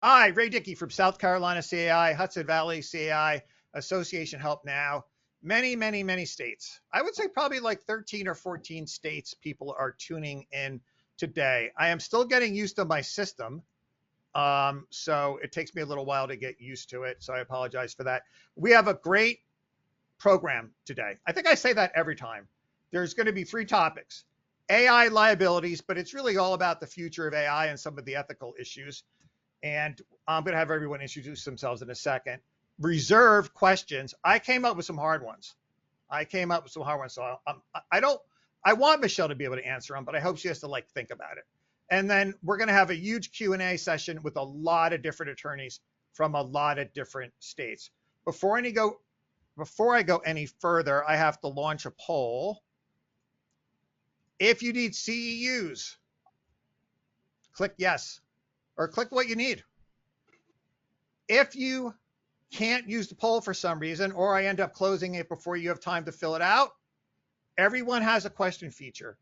Hi, Ray Dickey from South Carolina CAI, Hudson Valley CAI, Association Help Now. Many states. I would say probably like 13 or 14 states people are tuning in today. I am still getting used to my system. So it takes me a little while to get used to it. So I apologize for that. We have a great program today. I think I say that every time. There's going to be 3 topics: AI liabilities, but it's really all about the future of AI and some of the ethical issues. And I'm going to have everyone introduce themselves in a second. Reserve questions. I came up with some hard ones. So I want Michelle to be able to answer them, but I hope she has to like think about it. And then we're going to have a huge Q&A session with a lot of different attorneys from a lot of different states. Before I go any further, I have to launch a poll. If you need CEUs, click yes, or click what you need. If you can't use the poll for some reason, or I end up closing it before you have time to fill it out, everyone has a question feature.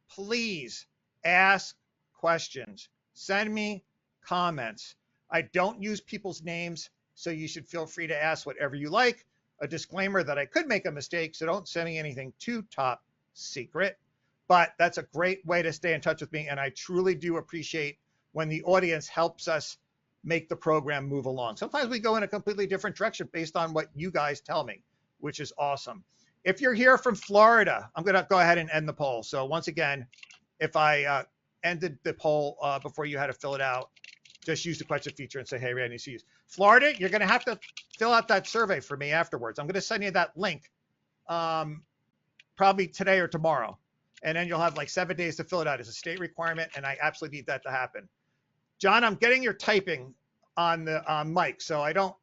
Please ask questions. Send me comments. I don't use people's names, so you should feel free to ask whatever you like. A disclaimer that I could make a mistake, so don't send me anything too top secret. But that's a great way to stay in touch with me, and I truly do appreciate when the audience helps us make the program move along. Sometimes we go in a completely different direction based on what you guys tell me, which is awesome. If you're here from Florida, I'm going to go ahead and end the poll. So once again, if I ended the poll before you had to fill it out, just use the question feature and say, hey, Randy, see you. Florida, you're going to have to fill out that survey for me afterwards. I'm going to send you that link probably today or tomorrow. And then you'll have like 7 days to fill it out. It's a state requirement, and I absolutely need that to happen. John, I'm getting your typing on the mic, so I don't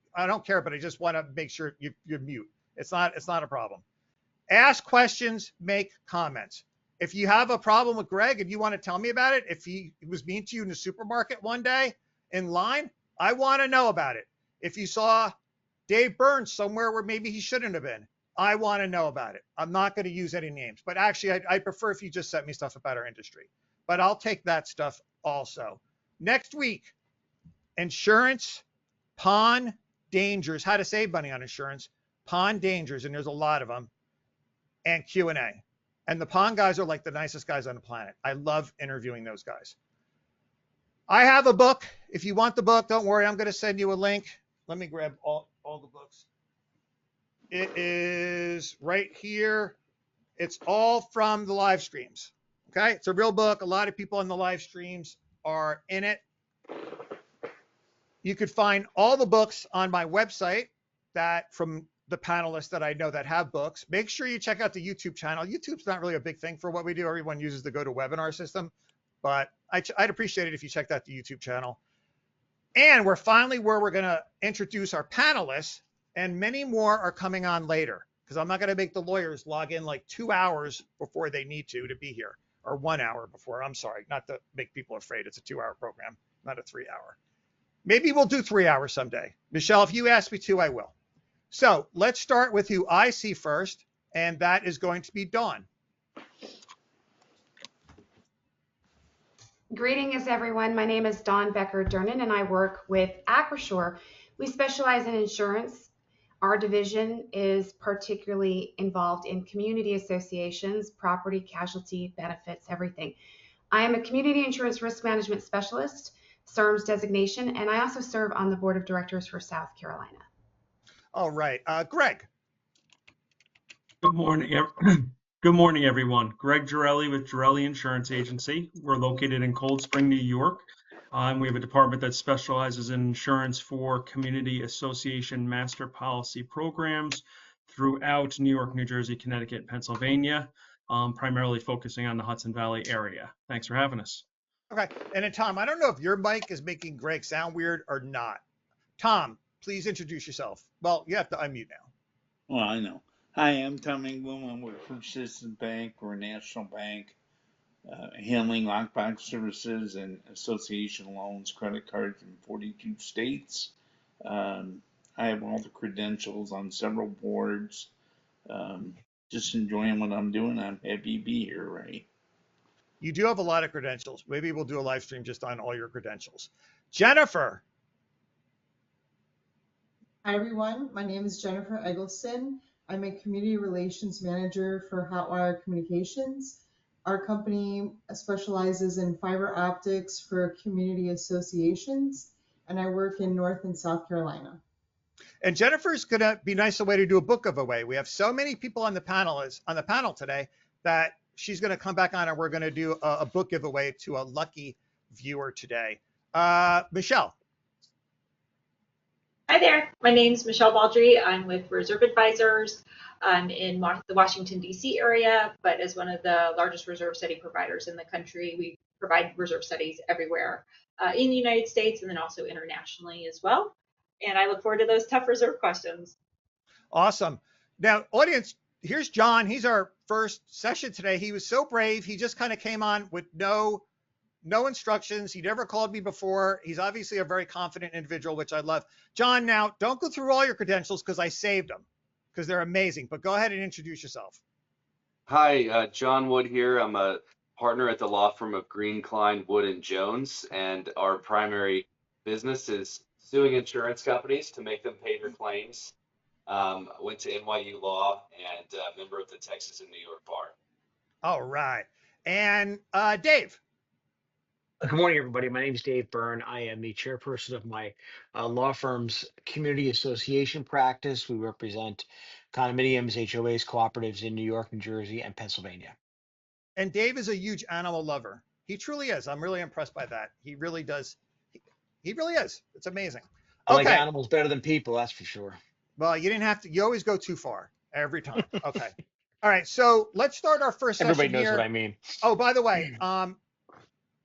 care, but I just want to make sure you're mute. It's not a problem. Ask questions, make comments. If you have a problem with Greg and you want to tell me about it, if he was mean to you in the supermarket one day in line, I want to know about it. If you saw Dave Burns somewhere where maybe he shouldn't have been, I want to know about it. I'm not going to use any names, but actually I prefer if you just sent me stuff about our industry, but I'll take that stuff also. Next week, insurance, pond dangers, how to save money on insurance, pond dangers, and there's a lot of them, and Q&A. And the pond guys are like the nicest guys on the planet. I love interviewing those guys. I have a book. If you want the book, don't worry. I'm going to send you a link. Let me grab all the books. It is right here. It's all from the live streams. Okay. It's a real book. A lot of people on the live streams are in it. You could find all the books on my website that from the panelists that I know that have books. Make sure you check out the YouTube channel. YouTube's not really a big thing for what we do. Everyone uses the GoToWebinar system, but I'd appreciate it if you checked out the YouTube channel. And we're finally where we're going to introduce our panelists, and many more are coming on later because I'm not going to make the lawyers log in like 2 hours before they need to be here, or 1 hour before. I'm sorry, not to make people afraid. It's a 2-hour program, not a 3-hour. Maybe we'll do 3 hours someday. Michelle, if you ask me to, I will. So let's start with who I see first, and that is going to be Dawn. Greetings, everyone. My name is Dawn Becker-Durnan, and I work with Acrisure. We specialize in insurance. Our division is particularly involved in community associations, property, casualty, benefits, everything. I am a community insurance risk management specialist, CIRMS designation, and I also serve on the board of directors for South Carolina. All right, Greg. Good morning. Good morning, everyone. Greg Girelli with Girelli Insurance Agency. We're located in Cold Spring, New York. We have a department that specializes in insurance for community association master policy programs throughout New York, New Jersey, Connecticut, Pennsylvania, primarily focusing on the Hudson Valley area. Thanks for having us. Okay, and then Tom, I don't know if your mic is making Greg sound weird or not. Tom, please introduce yourself. Well, you have to unmute now. Well, I know. Hi, I'm Tom Engblom. I work for Citizens Bank. We're a national bank handling lockbox services and association loans, credit cards in 42 states. I have all the credentials on several boards. Just enjoying what I'm doing. I'm happy to be here, right? You do have a lot of credentials. Maybe we'll do a live stream just on all your credentials. Jennifer, Hi everyone, my name is Jennifer Eggleston. I'm a community relations manager for Hotwire Communications. Our company specializes in fiber optics for community associations, and I work in North and South Carolina. And Jennifer's gonna be nice a way to do a book giveaway. We have so many people on the panel today that she's gonna come back on and we're gonna do a book giveaway to a lucky viewer today. Michelle. Hi there, my name's Michelle Baldry. I'm with Reserve Advisors. I'm in the Washington, D.C. area, but as one of the largest reserve study providers in the country, we provide reserve studies everywhere in the United States and then also internationally as well. And I look forward to those tough reserve questions. Awesome. Now, audience, here's John. He's our first session today. He was so brave. He just kind of came on with no instructions. He never called me before. He's obviously a very confident individual, which I love. John, now don't go through all your credentials because I saved them because they're amazing, but go ahead and introduce yourself. Hi, John Wood here. I'm a partner at the law firm of Green, Klein, Wood, and Jones, and our primary business is suing insurance companies to make them pay their claims. Went to NYU Law and a member of the Texas and New York Bar. All right. And Dave. Good morning, everybody. My name is Dave Byrne. I am the chairperson of my law firm's community association practice. We represent condominiums, HOAs, cooperatives in New York, New Jersey, and Pennsylvania. And Dave is a huge animal lover. He truly is. I'm really impressed by that. He really does. He really is. It's amazing. I like animals better than people, that's for sure. Well, you didn't have to. You always go too far every time. Okay. All right. So let's start our first session. Everybody knows what I mean. Oh, by the way,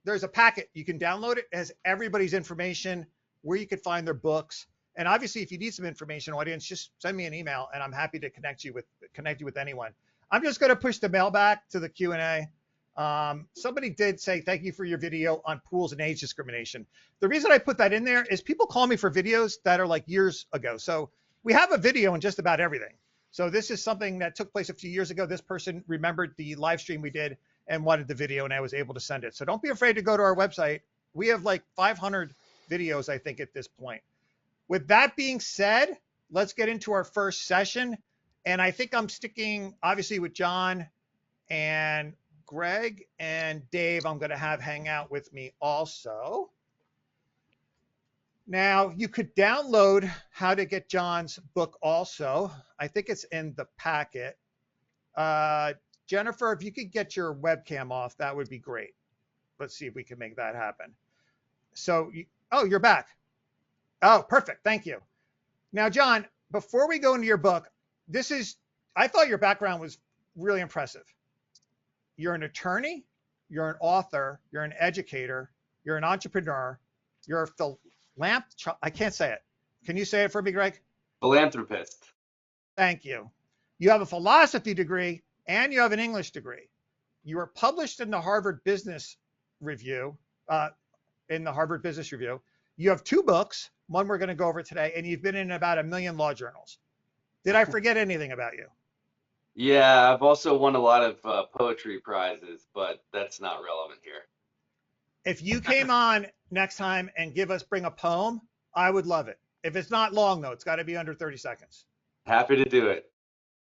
there's a packet. You can download it. It has everybody's information, where you could find their books. And obviously, if you need some information, audience, just send me an email and I'm happy to connect you with anyone. I'm just going to push the mail back to the Q&A. Somebody did say, thank you for your video on pools and age discrimination. The reason I put that in there is people call me for videos that are like years ago. So we have a video on just about everything. So this is something that took place a few years ago. This person remembered the live stream we did and wanted the video, and I was able to send it. So don't be afraid to go to our website. We have like 500 videos, I think, at this point. With that being said, let's get into our first session. And I think I'm sticking, obviously, with John and Greg and Dave. I'm going to have hang out with me also. Now, you could download how to get John's book also. I think it's in the packet. Jennifer, if you could get your webcam off, that would be great. Let's see if we can make that happen. So, you're back. Oh, perfect. Thank you. Now, John, before we go into your book, I thought your background was really impressive. You're an attorney, you're an author, you're an educator, you're an entrepreneur, you're a I can't say it. Can you say it for me, Greg? Philanthropist. Thank you. You have a philosophy degree and you have an English degree. You were published in the Harvard Business Review, You have 2 books, one we're going to go over today, and you've been in about 1 million law journals. Did I forget anything about you? Yeah, I've also won a lot of poetry prizes, but that's not relevant here. If you came on next time and bring a poem, I would love it. If it's not long, though, it's got to be under 30 seconds. Happy to do it.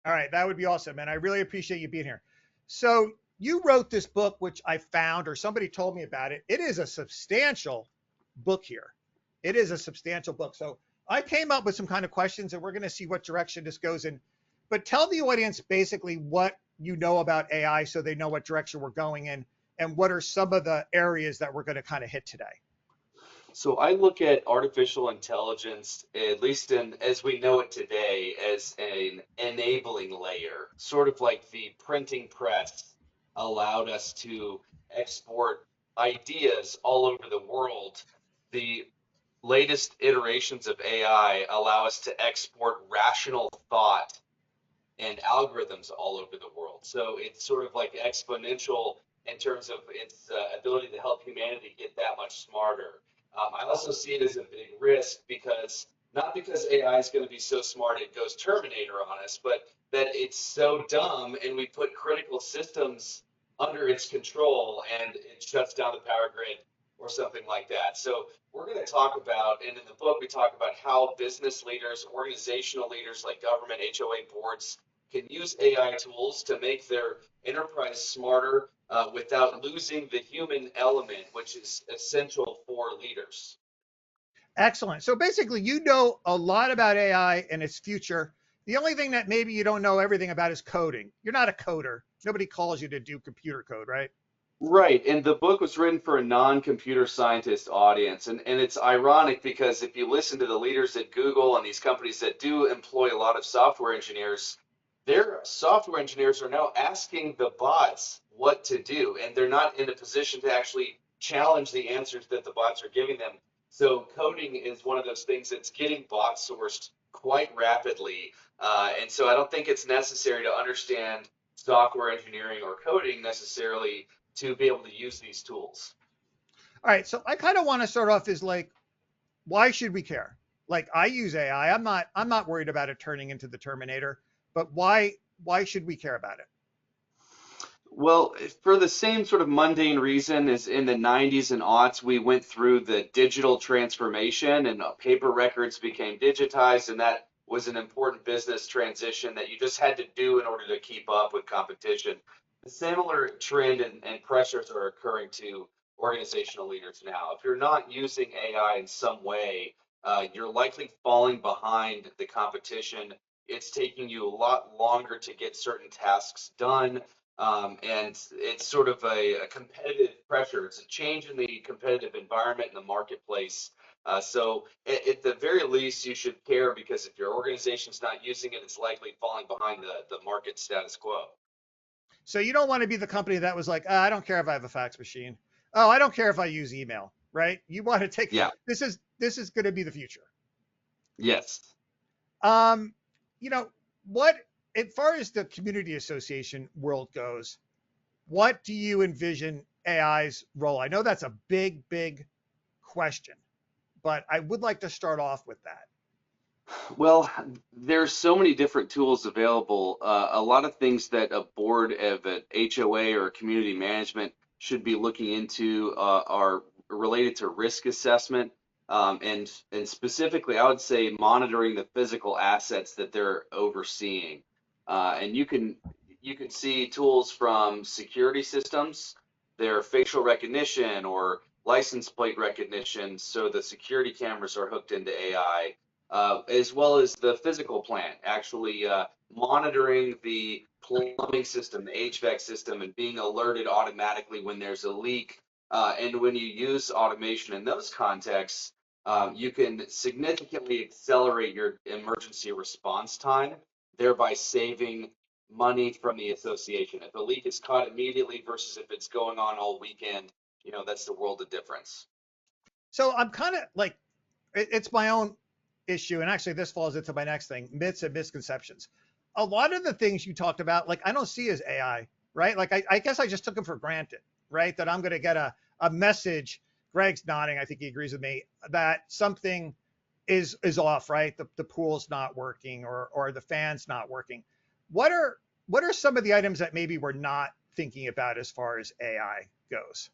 All right, that would be awesome, and I really appreciate you being here. So you wrote this book, which I found, or somebody told me about it. It is a substantial book here. It is a substantial book. So I came up with some kind of questions, and we're going to see what direction this goes in. But tell the audience basically what you know about AI so they know what direction we're going in, and what are some of the areas that we're going to kind of hit today. So I look at artificial intelligence, at least as we know it today, as an enabling layer, sort of like the printing press allowed us to export ideas all over the world. The latest iterations of AI allow us to export rational thought and algorithms all over the world. So it's sort of like exponential in terms of its ability to help humanity get that much smarter. I also see it as a big risk not because AI is going to be so smart it goes Terminator on us, but that it's so dumb and we put critical systems under its control and it shuts down the power grid or something like that. So we're going to talk about, and in the book we talk about how business leaders, organizational leaders like government, HOA boards can use AI tools to make their enterprise smarter without losing the human element, which is essential for leaders. Excellent. So basically, you know a lot about AI and its future. The only thing that maybe you don't know everything about is coding. You're not a coder. Nobody calls you to do computer code, right? Right, and the book was written for a non-computer scientist audience, and it's ironic because if you listen to the leaders at Google and these companies that do employ a lot of software engineers, their software engineers are now asking the bots what to do, and they're not in a position to actually challenge the answers that the bots are giving them. So coding is one of those things that's getting bot sourced quite rapidly, and so I don't think it's necessary to understand software engineering or coding necessarily to be able to use these tools. All right. So I kind of want to start off is like, why should we care? Like I use AI. I'm not worried about it turning into the Terminator, but why should we care about it? Well, for the same sort of mundane reason as in the 90s and aughts, we went through the digital transformation and paper records became digitized, and that was an important business transition that you just had to do in order to keep up with competition. A similar trend and pressures are occurring to organizational leaders now. If you're not using AI in some way, you're likely falling behind the competition. It's taking you a lot longer to get certain tasks done, and it's sort of a competitive pressure. It's a change in the competitive environment in the marketplace. So at the very least, you should care because if your organization's not using it, it's likely falling behind the market status quo. So you don't want to be the company that was like, I don't care if I have a fax machine. Oh, I don't care if I use email, right? You want to take Yeah. this is going to be the future. Yes. Um, you know, what as far as the community association world goes, what do you envision AI's role? I know that's a big, big question, but I would like to start off with that. Well, there's so many different tools available. A lot of things that a board of an HOA or community management should be looking into are related to risk assessment, and specifically, I would say monitoring the physical assets that they're overseeing. And you can see tools from security systems, their facial recognition or license plate recognition, so the security cameras are hooked into AI, as well as the physical plant, actually monitoring the plumbing system, the HVAC system, and being alerted automatically when there's a leak. And when you use automation in those contexts, you can significantly accelerate your emergency response time, thereby saving money from the association. If a leak is caught immediately versus if it's going on all weekend, that's the world of difference. So I'm kind of like, it's my own issue. And actually, this falls into my next thing, myths and misconceptions. A lot of the things you talked about, like I don't see as AI, right? Like I guess I just took them for granted, right? That I'm going to get a message. Greg's nodding. I think he agrees with me that something is off, right? The pool's not working or the fan's not working. What are some of the items that maybe we're not thinking about as far as AI goes?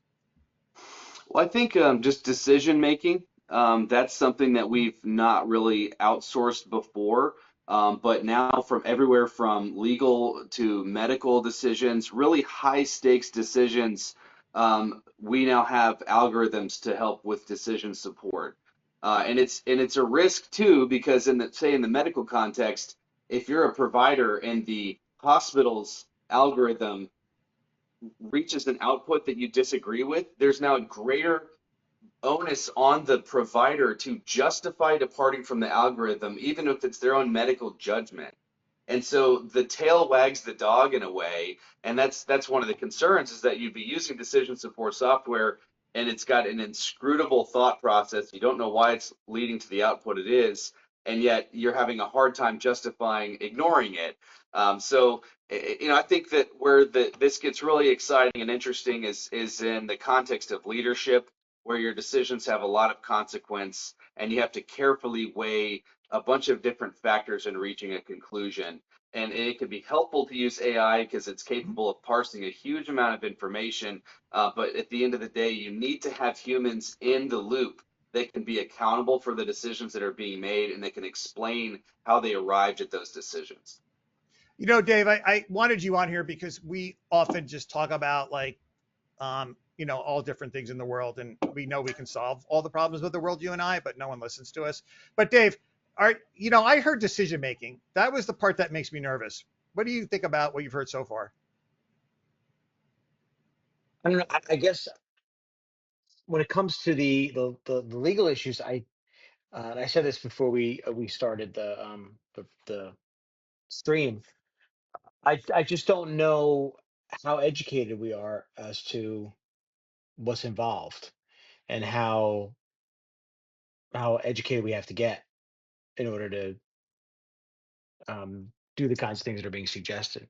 Well, I think just decision making, that's something that we've not really outsourced before. But now, from everywhere from legal to medical decisions, really high stakes decisions, we now have algorithms to help with decision support. And it's a risk too, because in the medical context, if you're a provider and the hospital's algorithm reaches an output that you disagree with, there's now a greater onus on the provider to justify departing from the algorithm, even if it's their own medical judgment. And so the tail wags the dog in a way, and that's one of the concerns is that you'd be using decision support software and it's got an inscrutable thought process. You don't know why it's leading to the output it is, and yet you're having a hard time justifying ignoring it. I think that where this gets really exciting and interesting is in the context of leadership, where your decisions have a lot of consequence and you have to carefully weigh a bunch of different factors in reaching a conclusion. and it can be helpful to use AI because it's capable of parsing a huge amount of information. But at the end of the day, you need to have humans in the loop that can be accountable for the decisions that are being made, and they can explain how they arrived at those decisions. You know, Dave, I wanted you on here because we often just talk about like, all different things in the world, and we know we can solve all the problems with the world, you and I, but no one listens to us. But Dave, I heard decision making. That was the part that makes me nervous. What do you think about what you've heard so far? I don't know. I guess when it comes to the legal issues, and I said this before we started the stream. I just don't know how educated we are as to what's involved and how educated we have to get in order to do the kinds of things that are being suggested.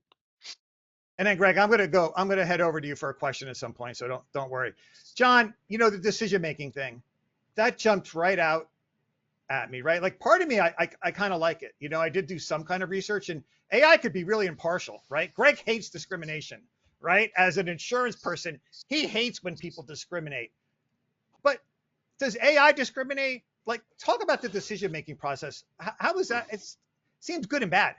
And then Greg, I'm gonna head over to you for a question at some point, so don't worry. John, the decision making thing, that jumped right out at me, right? Like part of me, I kind of like it. I did do some kind of research, and AI could be really impartial, right? Greg hates discrimination, right? As an insurance person, he hates when people discriminate. But does AI discriminate? Like, talk about the decision making process. How is that? It seems good and bad.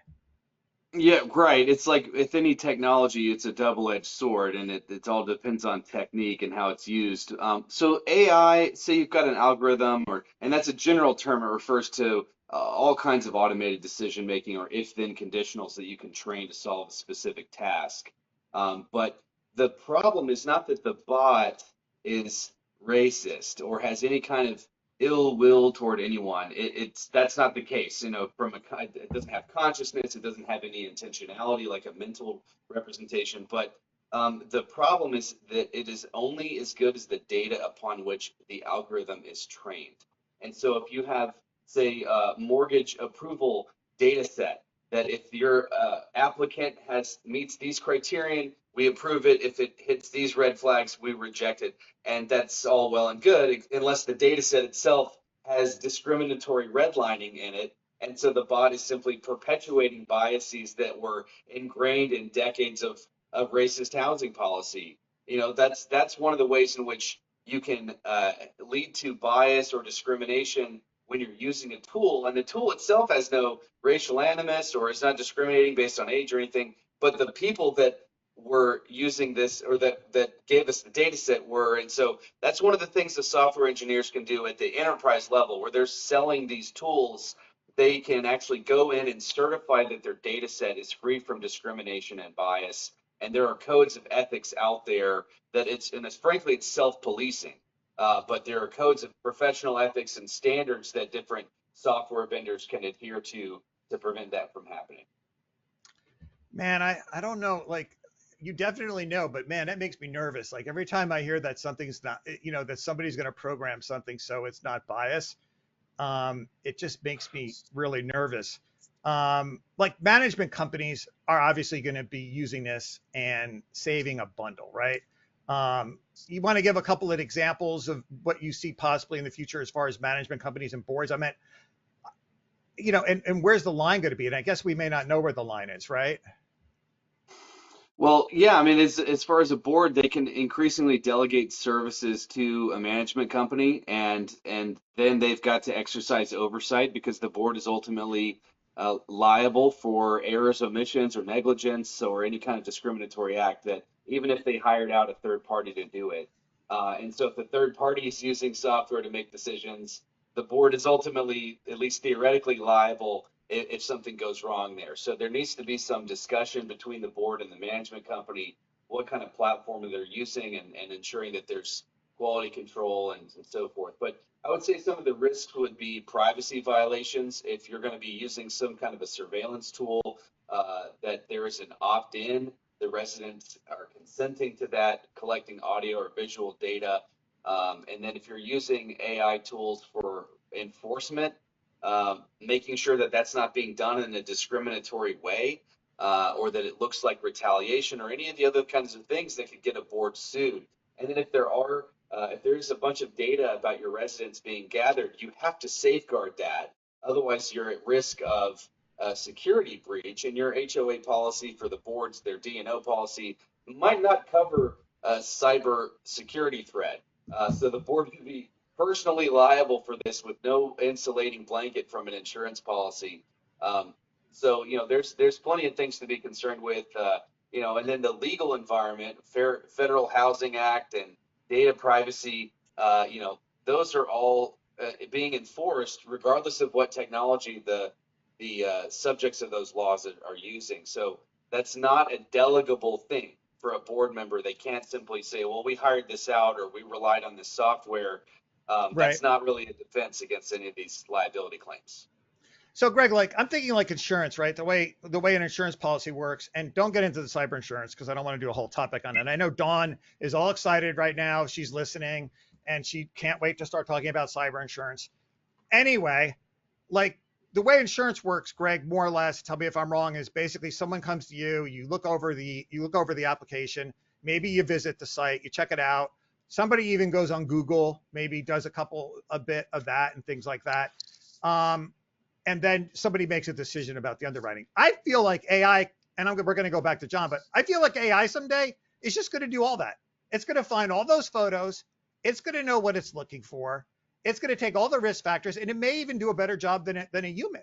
Yeah, right. It's like with any technology, it's a double-edged sword, and it all depends on technique and how it's used. So AI, say you've got an algorithm, and that's a general term. It refers to all kinds of automated decision making or if-then conditionals that you can train to solve a specific task. But the problem is not that the bot is racist or has any kind of ill will toward anyone. That's not the case. It doesn't have consciousness. It doesn't have any intentionality like a mental representation. But the problem is that it is only as good as the data upon which the algorithm is trained. And so if you have, say, a mortgage approval data set, that if your applicant meets these criterion, we approve it. If it hits these red flags, we reject it. And that's all well and good, unless the data set itself has discriminatory redlining in it. And so the bot is simply perpetuating biases that were ingrained in decades of racist housing policy. That's one of the ways in which you can lead to bias or discrimination when you're using a tool. And the tool itself has no racial animus or is not discriminating based on age or anything. But the people that were using this or that gave us the data set were. And so that's one of the things the software engineers can do at the enterprise level where they're selling these tools. They can actually go in and certify that their data set is free from discrimination and bias. And there are codes of ethics out there that frankly, it's self-policing. But there are codes of professional ethics and standards that different software vendors can adhere to prevent that from happening. Man, I don't know. Like, you definitely know, but man, that makes me nervous. Like every time I hear that something's not, that somebody's going to program something so it's not biased, it just makes me really nervous. Like management companies are obviously going to be using this and saving a bundle, right? You want to give a couple of examples of what you see possibly in the future as far as management companies and boards? I meant, and where's the line going to be? And I guess we may not know where the line is, right? Well, yeah, I mean, as far as a board, they can increasingly delegate services to a management company, and then they've got to exercise oversight because the board is ultimately liable for errors, omissions, or negligence, or any kind of discriminatory act that even if they hired out a third party to do it. And so if the third party is using software to make decisions, the board is ultimately, at least theoretically, liable if something goes wrong there. So there needs to be some discussion between the board and the management company, what kind of platform they're using and ensuring that there's quality control and so forth. But I would say some of the risks would be privacy violations. If you're going to be using some kind of a surveillance tool, that there is an opt-in, the residents are consenting to that, collecting audio or visual data. And then if you're using AI tools for enforcement, making sure that that's not being done in a discriminatory way, or that it looks like retaliation or any of the other kinds of things that could get a board sued. And then if there's a bunch of data about your residents being gathered, you have to safeguard that. Otherwise, you're at risk of security breach, and your HOA policy for the boards, their D&O policy, might not cover a cyber security threat. So the board could be personally liable for this with no insulating blanket from an insurance policy. So there's plenty of things to be concerned with. And then the legal environment, Federal Housing Act and data privacy. Those are all being enforced regardless of what technology the subjects of those laws are using. So that's not a delegable thing for a board member. They can't simply say, well, we hired this out or we relied on this software. Right. That's not really a defense against any of these liability claims. So Greg, like I'm thinking like insurance, right? The way an insurance policy works, and don't get into the cyber insurance because I don't want to do a whole topic on it. And I know Dawn is all excited right now. She's listening and she can't wait to start talking about cyber insurance. Anyway, like the way insurance works, Greg, more or less, tell me if I'm wrong, is basically someone comes to you, you look over the application, maybe you visit the site, you check it out. Somebody even goes on Google, maybe does a bit of that and things like that. And then somebody makes a decision about the underwriting. I feel like AI, and we're going to go back to John, but I feel like AI someday is just going to do all that. It's going to find all those photos. It's going to know what it's looking for. It's going to take all the risk factors, and it may even do a better job than a human.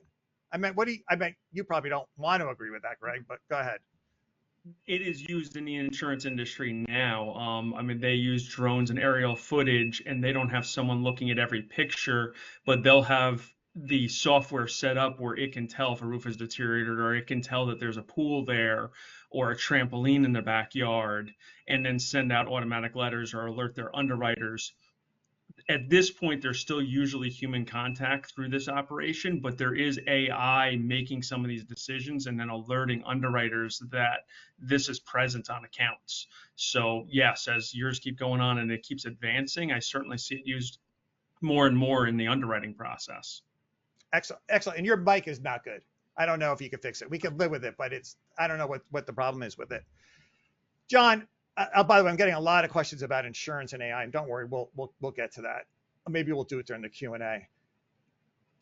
You probably don't want to agree with that, Greg, but go ahead. It is used in the insurance industry now. They use drones and aerial footage, and they don't have someone looking at every picture, but they'll have the software set up where it can tell if a roof is deteriorated, or it can tell that there's a pool there or a trampoline in the backyard, and then send out automatic letters or alert their underwriters. At this point, there's still usually human contact through this operation, but there is AI making some of these decisions and then alerting underwriters that this is present on accounts. So yes, as years keep going on and it keeps advancing, I certainly see it used more and more in the underwriting process. Excellent. And your mic is not good. I don't know if you can fix it. We can live with it, but I don't know what the problem is with it. John, by the way, I'm getting a lot of questions about insurance and AI, and don't worry, we'll get to that. Maybe we'll do it during the Q&A.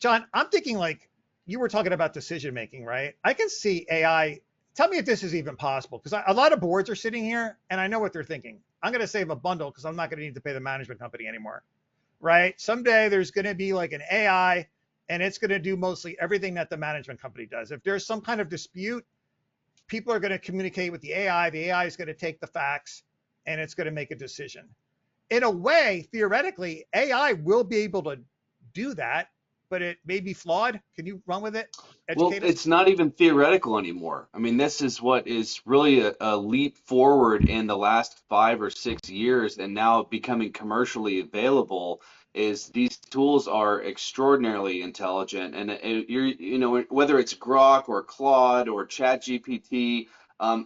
John, I'm thinking like you were talking about decision making, right? I can see AI. Tell me if this is even possible, because a lot of boards are sitting here, and I know what they're thinking. I'm going to save a bundle because I'm not going to need to pay the management company anymore, right? Someday there's going to be like an AI, and it's going to do mostly everything that the management company does. If there's some kind of dispute, people are going to communicate with the AI. The AI is going to take the facts, and it's going to make a decision. In a way, theoretically, AI will be able to do that, but it may be flawed. Can you run with it? Well, it's not even theoretical anymore. This is what is really a leap forward in the last 5 or 6 years, and now becoming commercially available. Is these tools are extraordinarily intelligent, and whether it's Grok or Claude or ChatGPT,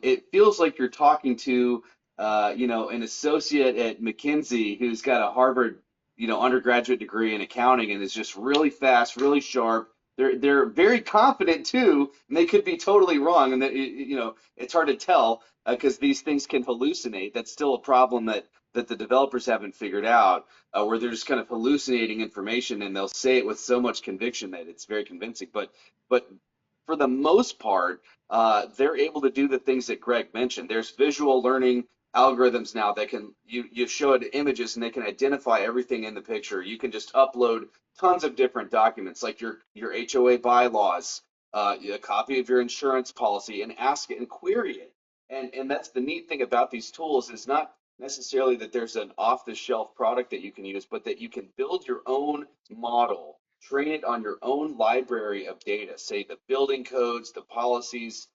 it feels like you're talking to an associate at McKinsey who's got a Harvard undergraduate degree in accounting and is just really fast, really sharp. They're very confident too, and they could be totally wrong, and it's hard to tell because these things can hallucinate. That's still a problem that the developers haven't figured out, where they're just kind of hallucinating information, and they'll say it with so much conviction that it's very convincing. But for the most part, they're able to do the things that Greg mentioned. There's visual learning algorithms now that can you show it images and they can identify everything in the picture. You can just upload tons of different documents like your HOA bylaws, a copy of your insurance policy, and ask it and query it. And that's the neat thing about these tools, is not necessarily that there's an off-the-shelf product that you can use, but that you can build your own model, train it on your own library of data, say the building codes, the policies,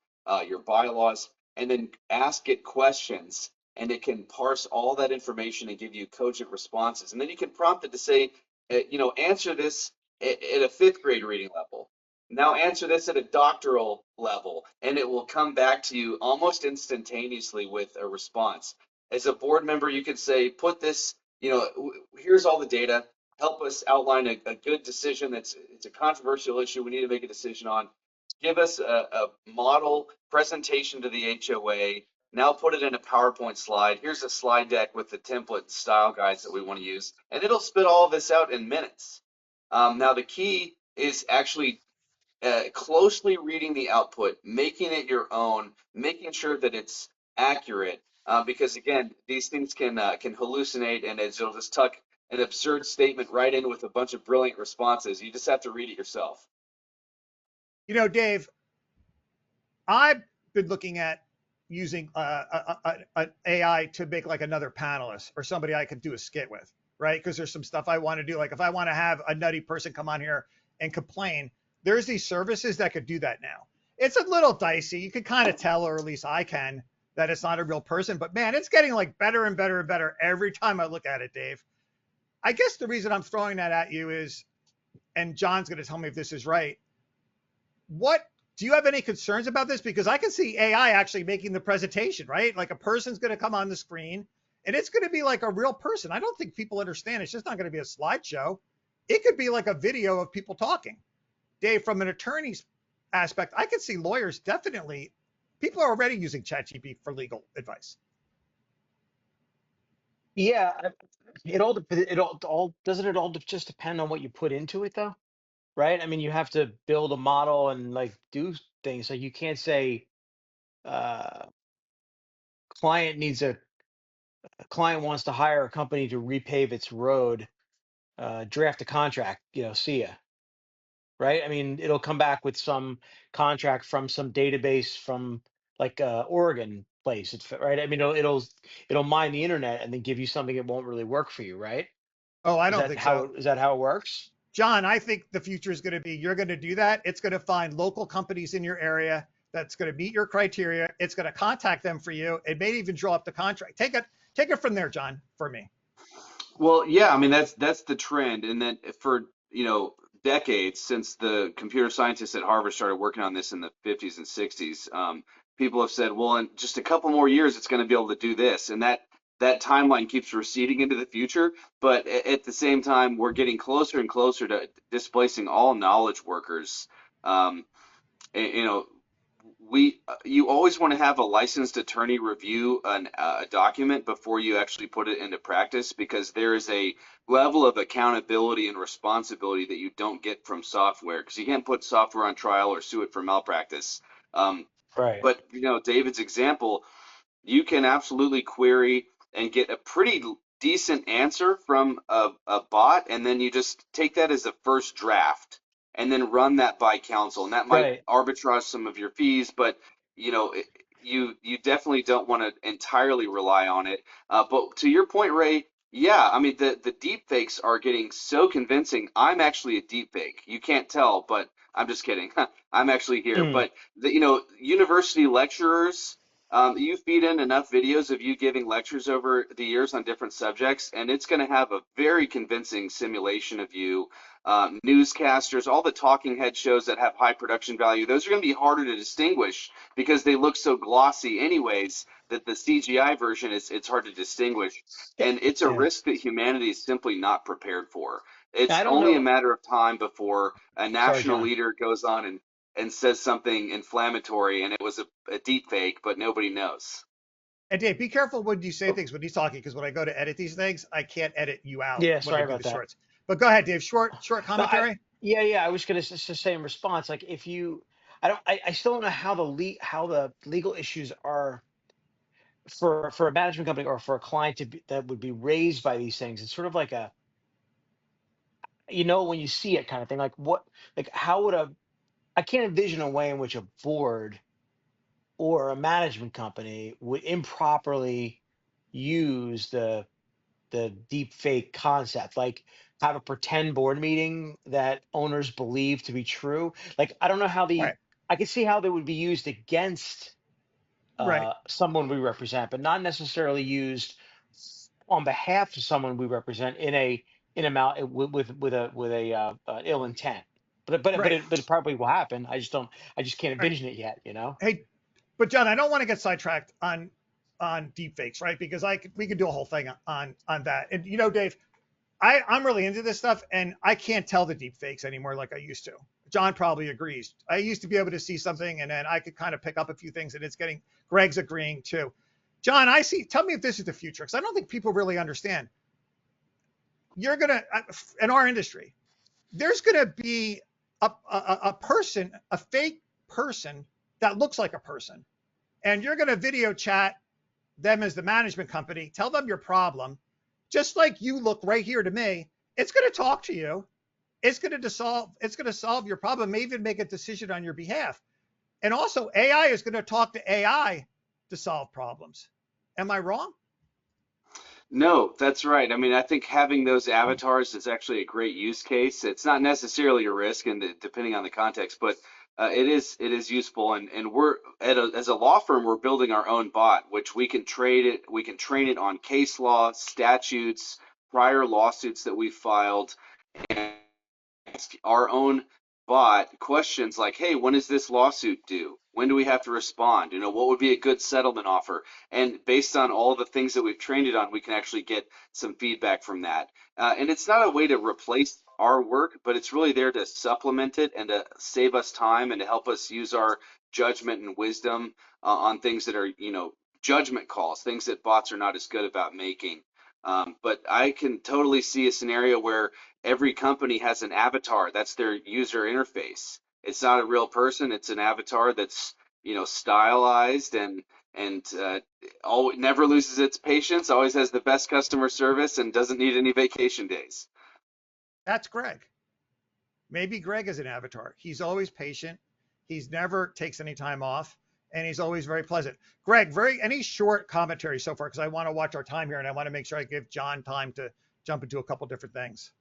your bylaws, and then ask it questions, and it can parse all that information and give you cogent responses. And then you can prompt it to say, answer this at a 5th grade reading level. Now answer this at a doctoral level, and it will come back to you almost instantaneously with a response. As a board member, you could say, put this, here's all the data, help us outline a good decision it's a controversial issue we need to make a decision on. Give us a model presentation to the HOA. Now put it in a PowerPoint slide. Here's a slide deck with the template style guides that we want to use, and it'll spit all of this out in minutes. Now the key is actually closely reading the output, making it your own, making sure that it's accurate. Because again, these things can hallucinate, and it'll just tuck an absurd statement right in with a bunch of brilliant responses. You just have to read it yourself. You know, Dave, I've been looking at using an AI to make like another panelist or somebody I could do a skit with, right? Because there's some stuff I want to do. Like if I want to have a nutty person come on here and complain, there's these services that could do that now. It's a little dicey. You can kind of tell, or at least I can, that it's not a real person. But man, it's getting like better and better and better every time I look at it, Dave. I guess the reason I'm throwing that at you is, and John's going to tell me if this is right. What do you have any concerns about this? Because I can see AI actually making the presentation, right? Like a person's going to come on the screen and it's going to be like a real person. I don't think people understand. It's just not going to be a slideshow. It could be like a video of people talking. Dave, from an attorney's aspect, I can see lawyers definitely, people are already using ChatGPT for legal advice. Yeah, it all doesn't it all just depend on what you put into it though, right? I mean, you have to build a model and like do things. Like you can't say uh client needs a client wants to hire a company to repave its road, draft a contract, see ya, right? I mean, it'll come back with some contract from some database from like Oregon place, right? I mean, it'll mine the internet and then give you something that won't really work for you, right? Oh, I Is don't that think how so. it, is that how it works? John, I think the future is going to be you're going to do that. It's going to find local companies in your area that's going to meet your criteria. It's going to contact them for you. It may even draw up the contract. Take it from there, John, for me. Well, yeah, I mean that's the trend, and then for decades since the computer scientists at Harvard started working on this in the 50s and 60s, people have said, well, in just a couple more years, it's going to be able to do this, and that timeline keeps receding into the future. But at the same time, we're getting closer and closer to displacing all knowledge workers. Um, you know, you always want to have a licensed attorney review a document before you actually put it into practice, because there is a level of accountability and responsibility that you don't get from software, because you can't put software on trial or sue it for malpractice. Um, Right. but David's example, you can absolutely query and get a pretty decent answer from a bot, and then you just take that as a first draft and then run that by counsel, and that might Right. arbitrage some of your fees, but you definitely don't want to entirely rely on it. But to your point, Ray, yeah, I mean the deep fakes are getting so convincing. I'm actually a deep fake. You can't tell, but I'm just kidding. I'm actually here. Mm. But university lecturers, you feed in enough videos of you giving lectures over the years on different subjects, and it's going to have a very convincing simulation of you. Newscasters, all the talking head shows that have high production value, those are going to be harder to distinguish because they look so glossy anyways, that the CGI version it's hard to distinguish. Yeah. And it's a Yeah. risk that humanity is simply not prepared for. It's I don't only a know. matter of time before a Sorry, national John. leader goes on and says something inflammatory, and it was a deep fake, but nobody knows. And Dave, be careful when you say things when he's talking, because when I go to edit these things, I can't edit you out Yeah, when I sorry do about the that. shorts. But go ahead, Dave. Short No, commentary. yeah, I was gonna just say in response, like if you, I still don't know how how the legal issues are for a management company or for a client that would be raised by these things. It's sort of like a, when you see it kind of thing, like like how would I can't envision a way in which a board or a management company would improperly use the deep fake concept, like have a pretend board meeting that owners believe to be true. Like I don't know how Right. I can see how they would be used against Right. someone we represent, but not necessarily used on behalf of someone we represent in a with a ill intent. Right. But it probably will happen. I just can't Right. envision it yet. Hey, but John, I don't want to get sidetracked on deep fakes, right? Because we could do a whole thing on that. And Dave, I'm really into this stuff, and I can't tell the deep fakes anymore like I used to. John probably agrees. I used to be able to see something, and then I could kind of pick up a few things, and it's getting Greg's agreeing too. John, I see. Tell me if this is the future, because I don't think people really understand. You're gonna in our industry, there's gonna be a person, a fake person that looks like a person, and you're going to video chat them as the management company, tell them your problem, just like you look right here to me, it's going to talk to you. It's going to solve your problem, may even make a decision on your behalf. And also AI is going to talk to AI to solve problems. Am I wrong? No, that's right. I mean, I think having those avatars is actually a great use case. It's not necessarily a risk, and depending on the context, but it is useful. And we're as a law firm, we're building our own bot, which we can train it on case law, statutes, prior lawsuits that we filed, and ask our own bot questions like, hey, when is this lawsuit due? When do we have to respond? You know, what would be a good settlement offer? And based on all the things that we've trained it on, we can actually get some feedback from that. And it's not a way to replace our work, but it's really there to supplement it and to save us time and to help us use our judgment and wisdom on things that are, you know, judgment calls, things that bots are not as good about making. But I can totally see a scenario where every company has an avatar. That's their user interface. It's not a real person. It's an avatar that's, you know, stylized and never loses its patience, always has the best customer service, and doesn't need any vacation days. That's Greg. Maybe Greg is an avatar. He's always patient. He's never takes any time off, and he's always very pleasant. Greg, any short commentary so far, because I want to watch our time here, and I want to make sure I give John time to jump into a couple different things.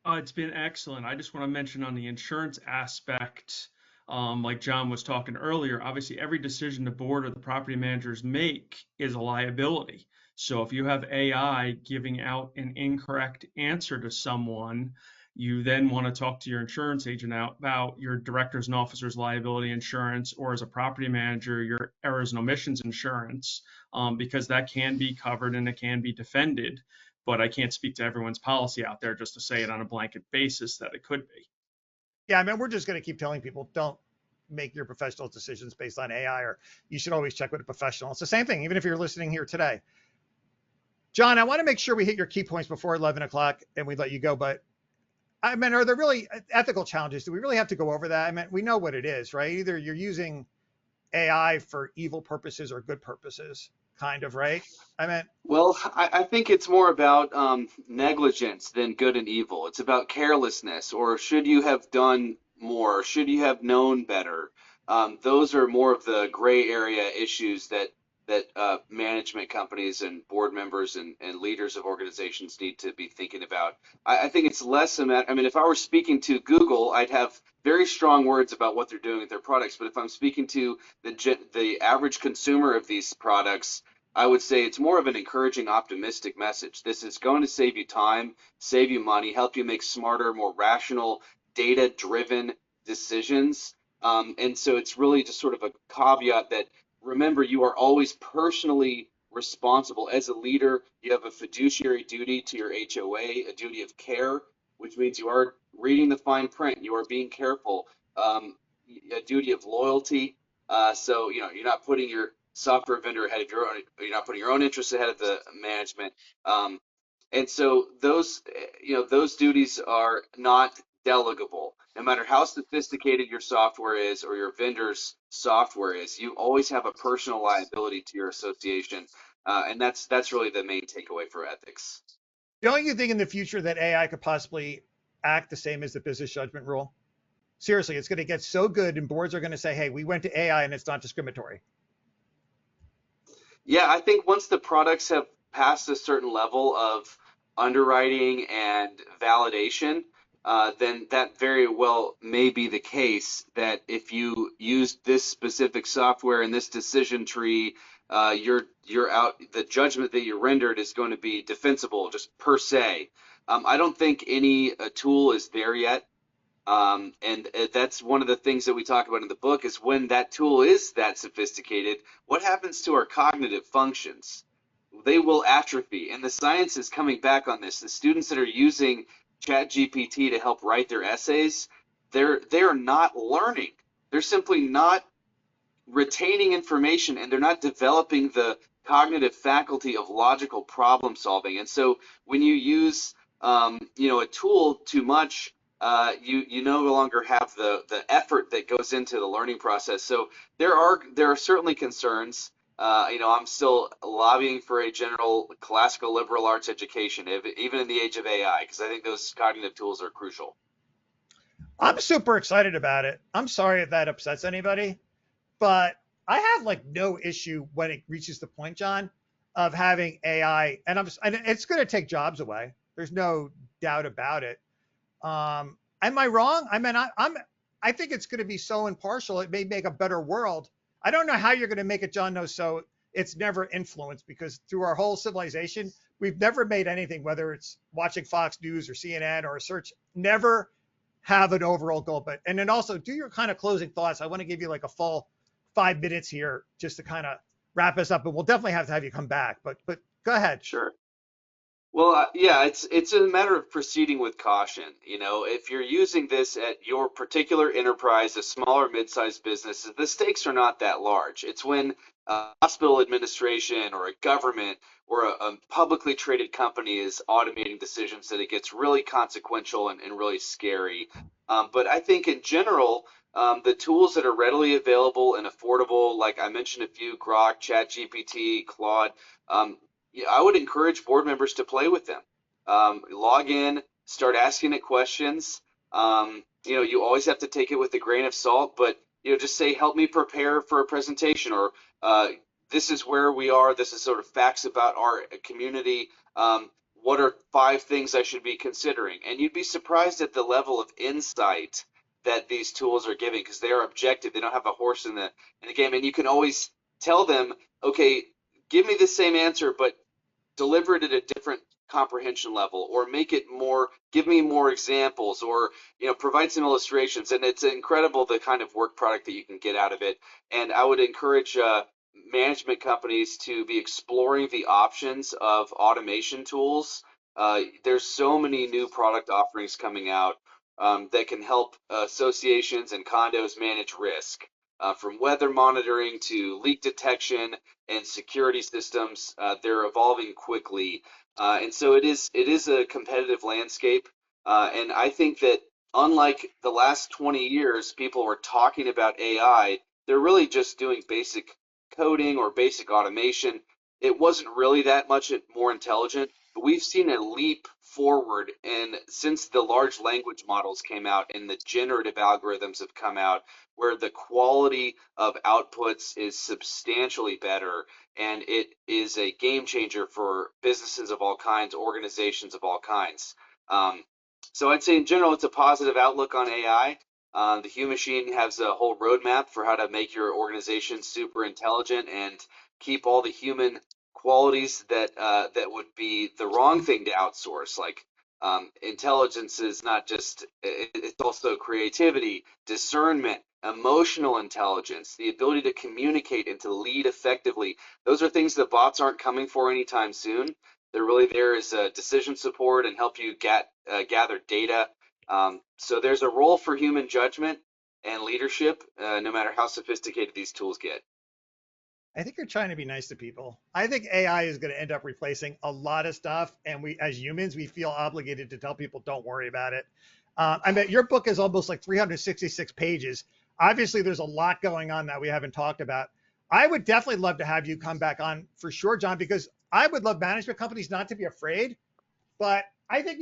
It's been excellent. I just want to mention on the insurance aspect, like John was talking earlier, obviously every decision the board or the property managers make is a liability. So if you have AI giving out an incorrect answer to someone, you then want to talk to your insurance agent about your directors and officers liability insurance, or as a property manager, your errors and omissions insurance, because that can be covered and it can be defended. But I can't speak to everyone's policy out there just to say it on a blanket basis that it could be. Yeah, I mean, we're just going to keep telling people, don't make your professional decisions based on AI, or you should always check with a professional. It's the same thing, even if you're listening here today. John, I want to make sure we hit your key points before 11 o'clock and we let you go. But I mean, are there really ethical challenges? Do we really have to go over that? I mean, we know what it is, right? Either you're using AI for evil purposes or good purposes, kind of, right? I mean, Well, I think it's more about negligence than good and evil. It's about carelessness, or should you have done more? Should you have known better? Those are more of the gray area issues that management companies and board members and leaders of organizations need to be thinking about. I think it's less a matter. I mean, if I were speaking to Google, I'd have very strong words about what they're doing with their products. But if I'm speaking to the average consumer of these products, I would say it's more of an encouraging, optimistic message. This is going to save you time, save you money, help you make smarter, more rational, data-driven decisions. And so it's really just sort of a caveat that, remember, you are always personally responsible. As a leader, you have a fiduciary duty to your HOA, a duty of care, which means you are reading the fine print, you are being careful, a duty of loyalty. So, you know, you're not putting your software vendor ahead of your own, you're not putting your own interests ahead of the management. And so those, you know, those duties are not delegable. No matter how sophisticated your software is or your vendor's software is, you always have a personal liability to your association. And that's really the main takeaway for ethics. don't you think in the future that AI could possibly act the same as the business judgment rule? Seriously, it's going to get so good and boards are going to say, hey, we went to AI and it's not discriminatory. Yeah, I think once the products have passed a certain level of underwriting and validation, then that very well may be the case that if you use this specific software and this decision tree, you're out. The judgment that you rendered is going to be defensible, just per se. I don't think any tool is there yet. And that's one of the things that we talk about in the book is when that tool is that sophisticated, what happens to our cognitive functions? They will atrophy. And the science is coming back on this. The students that are using ChatGPT to help write their essays, they're not learning. They're simply not retaining information, and they're not developing the cognitive faculty of logical problem solving. And so when you use you know, a tool too much, you no longer have the effort that goes into the learning process. So there are certainly concerns. I'm still lobbying for a general classical liberal arts education, even in the age of AI, because I think those cognitive tools are crucial. I'm super excited about it. I'm sorry if that upsets anybody, but I have like no issue when it reaches the point, John, of having AI, and it's going to take jobs away. There's no doubt about it. Am I wrong? I mean, I think it's going to be so impartial. It may make a better world. I don't know how you're going to make it, John, though, so it's never influenced, because through our whole civilization, we've never made anything, whether it's watching Fox News or CNN or a search, never have an overall goal. But and then also do your kind of closing thoughts. I want to give you like a full 5 minutes here just to kind of wrap us up, and we'll definitely have to have you come back. But go ahead. Sure. Well, yeah, it's a matter of proceeding with caution. If you're using this at your particular enterprise, a small or mid-sized business, the stakes are not that large. It's when a hospital administration or a government or a publicly traded company is automating decisions that it gets really consequential and really scary. But I think in general, the tools that are readily available and affordable, like I mentioned a few, Grok, ChatGPT, Claude, yeah, I would encourage board members to play with them. Log in, start asking it questions. You always have to take it with a grain of salt, but just say, help me prepare for a presentation, or this is where we are. This is sort of facts about our community. What are 5 things I should be considering? And you'd be surprised at the level of insight that these tools are giving, because they are objective. They don't have a horse in the game, and you can always tell them, okay, give me the same answer, but deliver it at a different comprehension level, or make it more, give me more examples, or provide some illustrations. And it's incredible the kind of work product that you can get out of it. And I would encourage management companies to be exploring the options of automation tools. There's so many new product offerings coming out that can help associations and condos manage risk, from weather monitoring to leak detection and security systems. They're evolving quickly, and so it is a competitive landscape. And I think that unlike the last 20 years, people were talking about AI. They're really just doing basic coding or basic automation. It wasn't really that much more intelligent, but we've seen a leap forward. And since the large language models came out and the generative algorithms have come out, where the quality of outputs is substantially better, and it is a game changer for businesses of all kinds, organizations of all kinds. So I'd say in general, it's a positive outlook on AI. The Hue Machine has a whole roadmap for how to make your organization super intelligent and keep all the human qualities that would be the wrong thing to outsource. Like intelligence is not just, it's also creativity, discernment, emotional intelligence, the ability to communicate and to lead effectively. Those are things that bots aren't coming for anytime soon. They're really there as decision support and help you gather data. So there's a role for human judgment and leadership, no matter how sophisticated these tools get. I think you're trying to be nice to people. I think AI is going to end up replacing a lot of stuff, and we, as humans, we feel obligated to tell people don't worry about it. I mean, your book is almost like 366 pages. Obviously, there's a lot going on that we haven't talked about. I would definitely love to have you come back on for sure, John, because I would love management companies not to be afraid. But I think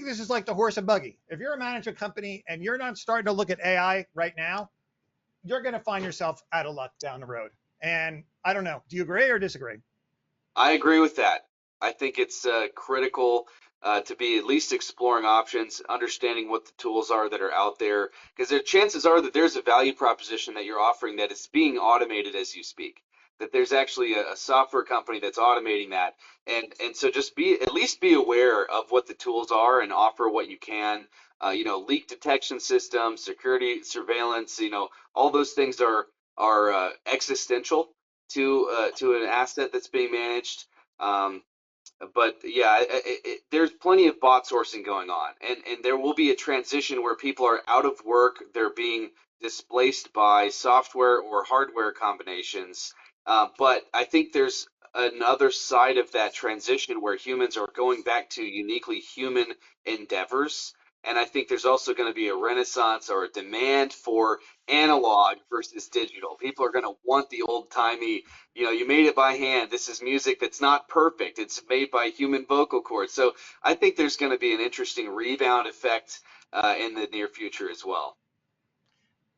this is like the horse and buggy. If you're a management company and you're not starting to look at AI right now, you're going to find yourself out of luck down the road. And I don't know. Do you agree or disagree? I agree with that. I think it's critical to be at least exploring options, understanding what the tools are that are out there, because chances are that there's a value proposition that you're offering that is being automated as you speak, that there's actually a software company that's automating that. And so just at least be aware of what the tools are and offer what you can. Leak detection systems, security, surveillance, all those things are existential to an asset that's being managed. But yeah, there's plenty of bot sourcing going on, and there will be a transition where people are out of work, they're being displaced by software or hardware combinations. But I think there's another side of that transition where humans are going back to uniquely human endeavors. And I think there's also going to be a renaissance or a demand for analog versus digital. People are going to want the old-timey, you made it by hand. This is music that's not perfect. It's made by human vocal cords. So I think there's going to be an interesting rebound effect in the near future as well.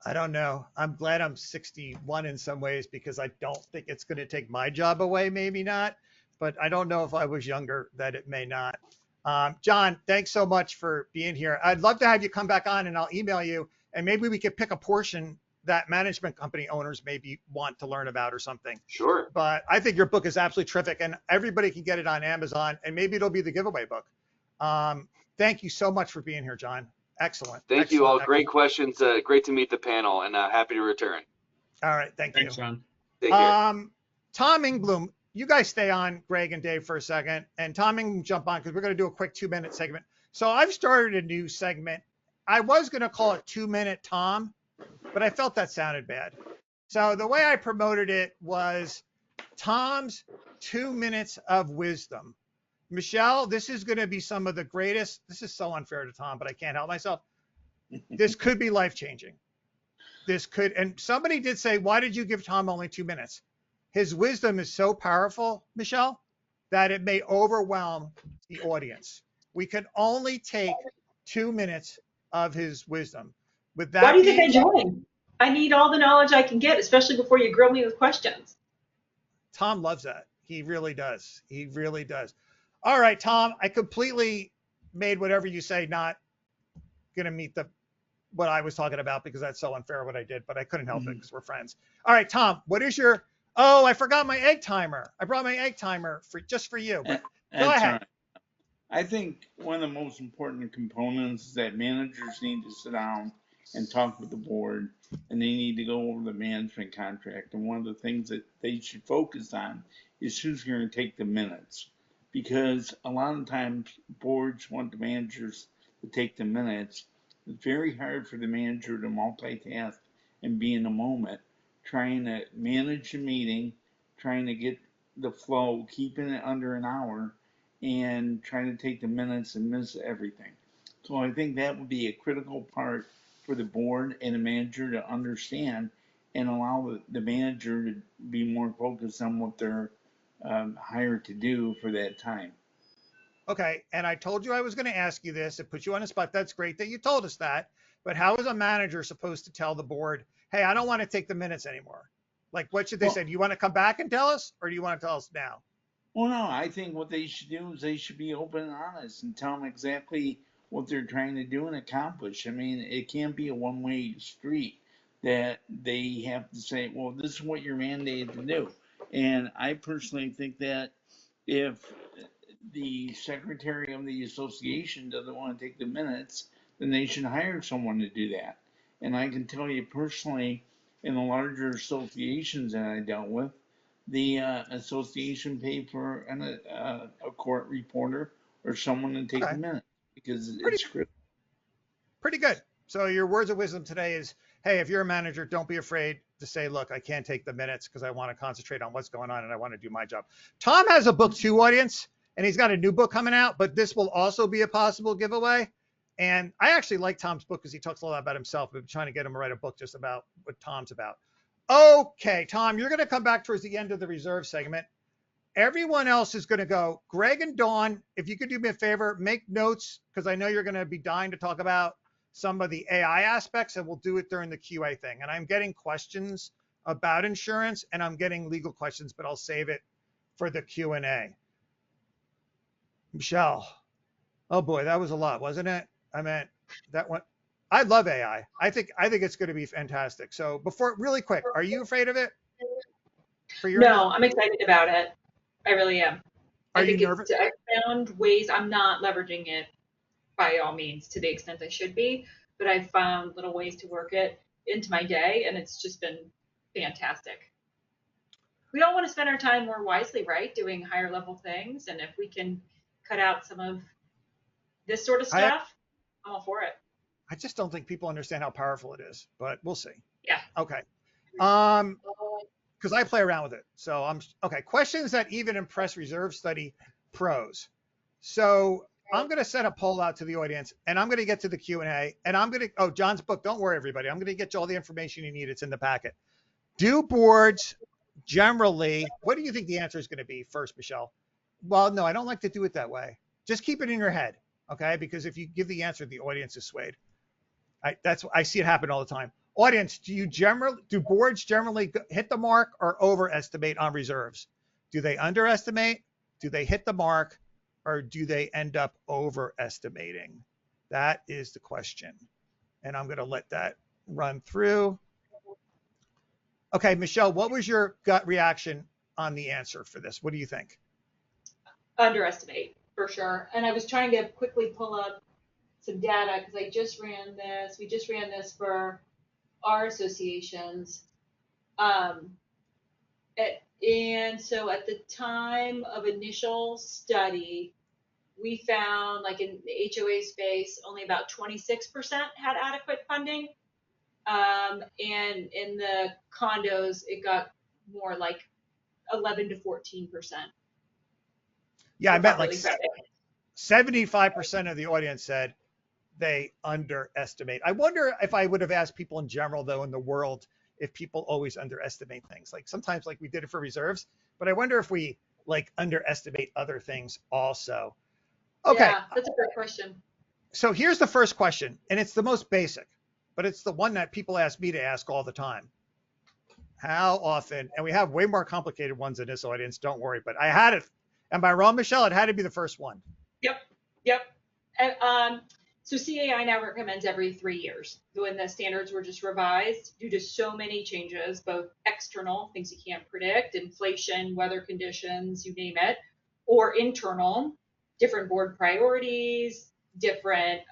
I don't know. I'm glad I'm 61 in some ways because I don't think it's going to take my job away. Maybe not, but I don't know if I was younger that it may not. John, thanks so much for being here. I'd love to have you come back on and I'll email you and maybe we could pick a portion that management company owners maybe want to learn about or something. Sure. But I think your book is absolutely terrific and everybody can get it on Amazon and maybe it'll be the giveaway book. Thank you so much for being here, John. Excellent. Thank you all. Great questions. Great to meet the panel and happy to return. All right. Thanks, John. Take care. Tom Ingblom, you guys stay on, Greg and Dave, for a second. And Tom Ingblom, jump on because we're going to do a quick 2-minute segment. So I've started a new segment. I was going to call it 2-Minute Tom, but I felt that sounded bad. So the way I promoted it was Tom's 2 minutes of wisdom. Michelle, this is going to be some of the greatest. This is so unfair to Tom, but I can't help myself. This could be life-changing. This could, and somebody did say, why did you give Tom only 2 minutes? His wisdom is so powerful, Michelle, that it may overwhelm the audience. We can only take 2 minutes of his wisdom. With that, why do you think I joined? I need all the knowledge I can get, especially before you grill me with questions. Tom loves that. He really does. He really does. All right, Tom, I completely made whatever you say not going to meet what I was talking about because that's so unfair what I did, but I couldn't help it because we're friends. All right, Tom, what is your, I forgot my egg timer. I brought my egg timer just for you. But go ahead. Right. I think one of the most important components is that managers need to sit down and talk with the board, and they need to go over the management contract. And one of the things that they should focus on is who's going to take the minutes. Because a lot of times boards want the managers to take the minutes. It's very hard for the manager to multitask and be in the moment, trying to manage a meeting, trying to get the flow, keeping it under an hour, and trying to take the minutes and miss everything. So I think that would be a critical part for the board and the manager to understand and allow the manager to be more focused on what they're hired to do for that time. Okay, and I told you I was going to ask you this. It put you on the spot. That's great that you told us that. But how is a manager supposed to tell the board, hey, I don't want to take the minutes anymore? Like, what should they say? Do you want to come back and tell us, or do you want to tell us now? Well, no, I think what they should do is they should be open and honest and tell them exactly what they're trying to do and accomplish. I mean, it can't be a one-way street that they have to say, well, this is what you're mandated to do. And I personally think that if the secretary of the association doesn't want to take the minutes, then they should hire someone to do that. And I can tell you personally, in the larger associations that I dealt with, the association paid for a court reporter or someone to take the minutes because it's critical. Pretty good. So your words of wisdom today is, hey, if you're a manager, don't be afraid to say, look, I can't take the minutes because I want to concentrate on what's going on and I want to do my job. Tom has a book too, audience, and he's got a new book coming out, but this will also be a possible giveaway. And I actually like Tom's book because he talks a lot about himself. We've been trying to get him to write a book just about what Tom's about. Okay, Tom, you're going to come back towards the end of the reserve segment. Everyone else is going to go. Greg and Dawn, if you could do me a favor, make notes because I know you're going to be dying to talk about some of the AI aspects, and we'll do it during the QA thing. And I'm getting questions about insurance, and I'm getting legal questions, but I'll save it for the Q&A. Michelle, oh boy, that was a lot, wasn't it? I meant that one. I love AI. I think it's going to be fantastic. So really quick, are you afraid of it? No, I'm excited about it. I really am. Are you nervous? I found ways. I'm not leveraging it by all means to the extent I should be, but I've found little ways to work it into my day, and it's just been fantastic. We all want to spend our time more wisely, right? Doing higher level things, and if we can cut out some of this sort of stuff, I'm all for it. I just don't think people understand how powerful it is, but we'll see. Yeah. Okay. Because I play around with it. So okay. Questions that even impress reserve study pros. So I'm going to send a poll out to the audience, and I'm going to get to the Q&A, and I'm going to, oh, John's book, don't worry, everybody. I'm going to get you all the information you need. It's in the packet. Do boards generally, what do you think the answer is going to be first, Michelle? Well, no, I don't like to do it that way. Just keep it in your head, okay? Because if you give the answer, the audience is swayed. I see it happen all the time. Audience, do boards generally hit the mark or overestimate on reserves? Do they underestimate? Do they hit the mark? Or do they end up overestimating? That is the question. And I'm going to let that run through. Okay, Michelle, what was your gut reaction on the answer for this? What do you think? Underestimate, for sure. And I was trying to quickly pull up some data because I just ran this. We just ran this for our associations. And so at the time of initial study, we found, like in the HOA space, only about 26% had adequate funding. And in the condos, it got more like 11 to 14%. Yeah, I bet like 75% of the audience said they underestimate. I wonder if I would have asked people in general, though, in the world, if people always underestimate things. Like sometimes, like we did it for reserves, but I wonder if we like underestimate other things also. Okay. Yeah, that's a great question. So here's the first question, and it's the most basic, but it's the one that people ask me to ask all the time. How often, and we have way more complicated ones in this audience, don't worry, but I had it. Am I wrong, Michelle? It had to be the first one. Yep. And, so CAI now recommends every 3 years when the standards were just revised due to so many changes, both external, things you can't predict, inflation, weather conditions, you name it, or internal, different board priorities, different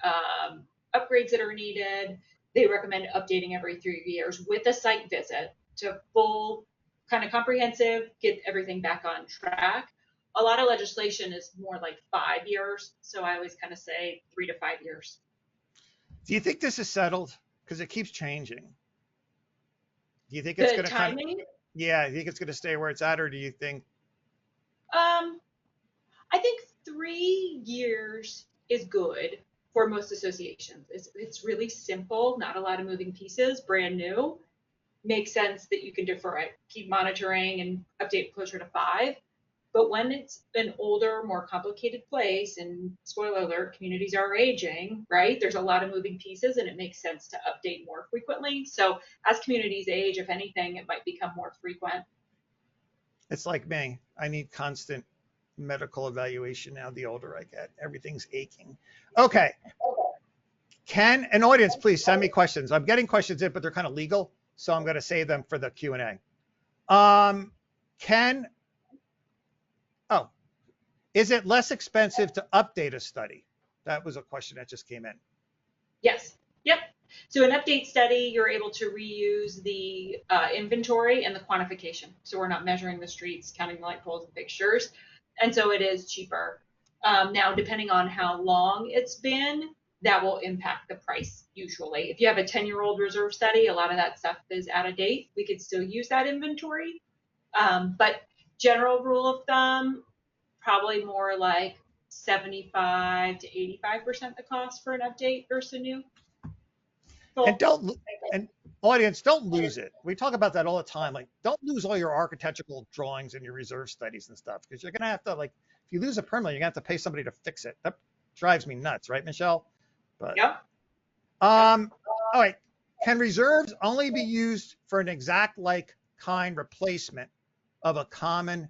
upgrades that are needed. They recommend updating every 3 years with a site visit to full kind of comprehensive, get everything back on track. A lot of legislation is more like 5 years. So I always kind of say 3 to 5 years. Do you think this is settled? Because it keeps changing. Do you think it's going to timing? Yeah, you think it's going to stay where it's at, or do you think? I think 3 years is good for most associations. It's really simple, not a lot of moving pieces, brand new. Makes sense that you can defer it, keep monitoring and update closer to 5. But when it's an older, more complicated place, and spoiler alert, communities are aging, right? There's a lot of moving pieces, and it makes sense to update more frequently. So as communities age, if anything, it might become more frequent. It's like me. I need constant medical evaluation now. The older I get, everything's aching. Okay. Can an audience please send me questions? I'm getting questions in, but they're kind of legal, so I'm going to save them for the Q&A. Is it less expensive to update a study? That was a question that just came in. Yes. Yep. So an update study, you're able to reuse the inventory and the quantification. So we're not measuring the streets, counting the light poles and fixtures. And so it is cheaper. Now, depending on how long it's been, that will impact the price usually. If you have a 10-year-old reserve study, a lot of that stuff is out of date. We could still use that inventory. But general rule of thumb, probably more like 75 to 85% the cost for an update versus a new. And audience, don't lose it. We talk about that all the time. Like, don't lose all your architectural drawings and your reserve studies and stuff, because you're gonna have to, like, if you lose it permanently, you're gonna have to pay somebody to fix it. That drives me nuts, right, Michelle? But yep. All right. Can reserves only be used for an exact like kind replacement of a common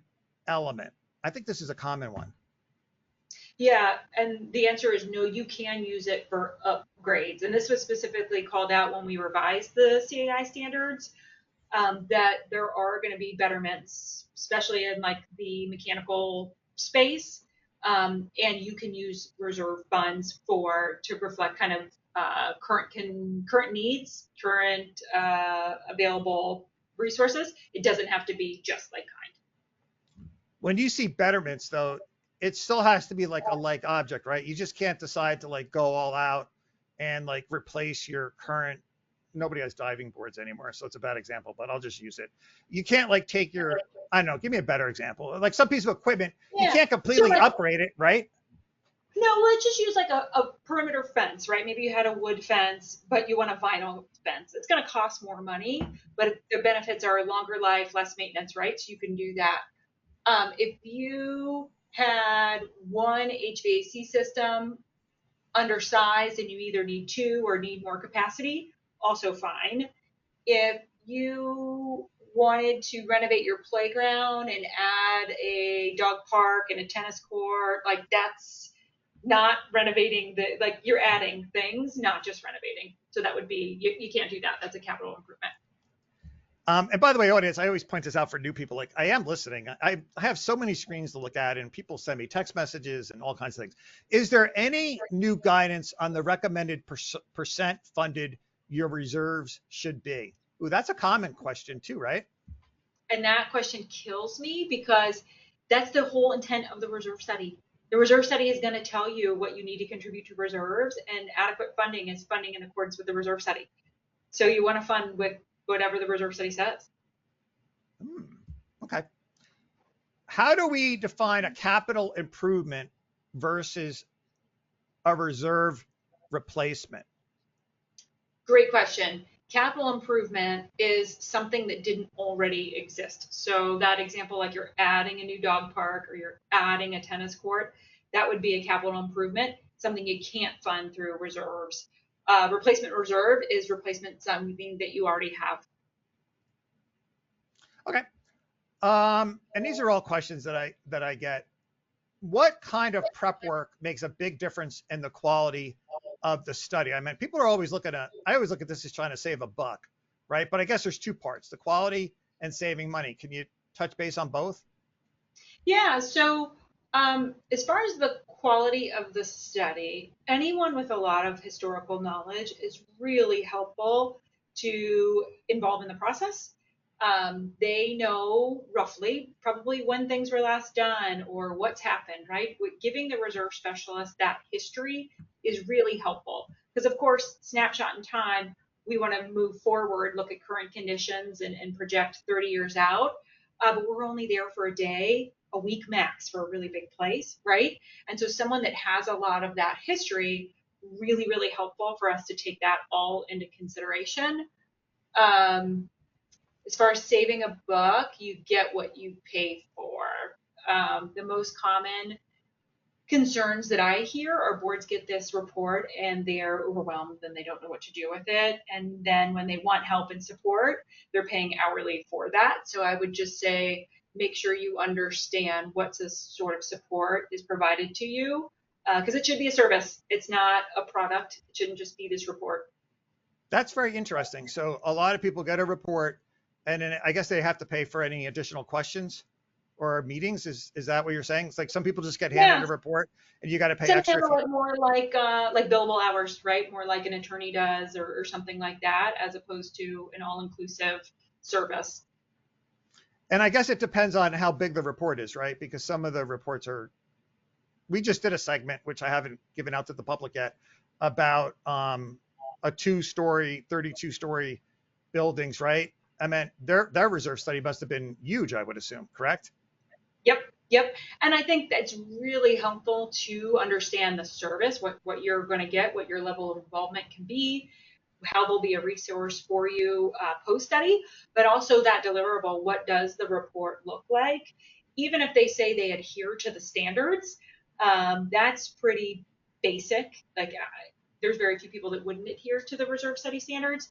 element? I think this is a common one. Yeah, and the answer is no, you can use it for upgrades. And this was specifically called out when we revised the CAI standards, that there are going to be betterments, especially in like the mechanical space. And you can use reserve funds to reflect kind of current needs, current available resources. It doesn't have to be just like kind. When you see betterments, though, it still has to be like a like object, right? You just can't decide to like go all out and like replace your current. Nobody has diving boards anymore, so it's a bad example, but I'll just use it. You can't like take your, I don't know, give me a better example. Like some piece of equipment, you can't completely upgrade it, right? No, let's just use like a perimeter fence, right? Maybe you had a wood fence, but you want a vinyl fence. It's going to cost more money, but the benefits are longer life, less maintenance, right? So you can do that. If you had one HVAC system undersized and you either need two or need more capacity, also fine. If you wanted to renovate your playground and add a dog park and a tennis court, like that's not renovating like you're adding things, not just renovating. So that would be, you can't do that. That's a capital improvement. And by the way, audience, I always point this out for new people. Like, I am listening. I have so many screens to look at, and people send me text messages and all kinds of things. Is there any new guidance on the recommended percent funded your reserves should be? Ooh, that's a common question too, right? And that question kills me because that's the whole intent of the reserve study. The reserve study is going to tell you what you need to contribute to reserves, and adequate funding is funding in accordance with the reserve study. So you want to fund with whatever the reserve study says. Okay. How do we define a capital improvement versus a reserve replacement? Great question. Capital improvement is something that didn't already exist. So that example, like you're adding a new dog park or you're adding a tennis court, that would be a capital improvement, something you can't fund through reserves. Replacement reserve is replacement something that you already have. Okay. And these are all questions that I get. What kind of prep work makes a big difference in the quality of the study? I mean, people are always I always look at this as trying to save a buck, right? But I guess there's two parts, the quality and saving money. Can you touch base on both? Yeah, so as far as the quality of the study, anyone with a lot of historical knowledge is really helpful to involve in the process. They know roughly probably when things were last done or what's happened, right? Giving the reserve specialist that history is really helpful because, of course, snapshot in time, we want to move forward, look at current conditions and project 30 years out. But we're only there for a day, a week max for a really big place, right? And so someone that has a lot of that history, really, really helpful for us to take that all into consideration. As far as saving a buck, you get what you pay for. The most common concerns that I hear are boards get this report and they're overwhelmed and they don't know what to do with it. And then when they want help and support, they're paying hourly for that. So I would just say, make sure you understand what this sort of support is provided to you, because it should be a service. It's not a product. It shouldn't just be this report. That's very interesting. So a lot of people get a report, and then I guess they have to pay for any additional questions or meetings. Is that what you're saying? It's like some people just get handed a report and you got to pay Some extra. handle it more like billable hours, right? More like an attorney does or something like that, as opposed to an all-inclusive service. And I guess it depends on how big the report is, right? Because some of the reports we just did a segment, which I haven't given out to the public yet, about a 2-story, 32-story buildings, right? I mean, their reserve study must have been huge, I would assume, correct? Yep. And I think that's really helpful to understand the service, what you're going to get, what your level of involvement can be, how they'll be a resource for you post-study, but also that deliverable, what does the report look like? Even if they say they adhere to the standards, that's pretty basic. Like there's very few people that wouldn't adhere to the reserve study standards.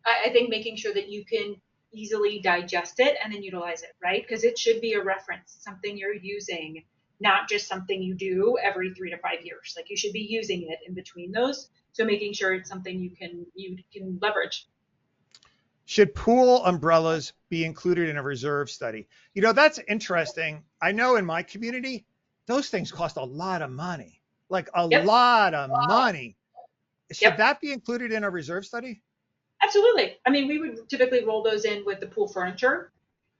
I think making sure that you can easily digest it and then utilize it, right? Because it should be a reference, something you're using, not just something you do every 3 to 5 years. Like you should be using it in between those. So making sure it's something you can leverage. Should pool umbrellas be included in a reserve study? You know, that's interesting. I know in my community, those things cost a lot of money, like a lot of money. Should that be included in a reserve study? Absolutely. I mean, we would typically roll those in with the pool furniture.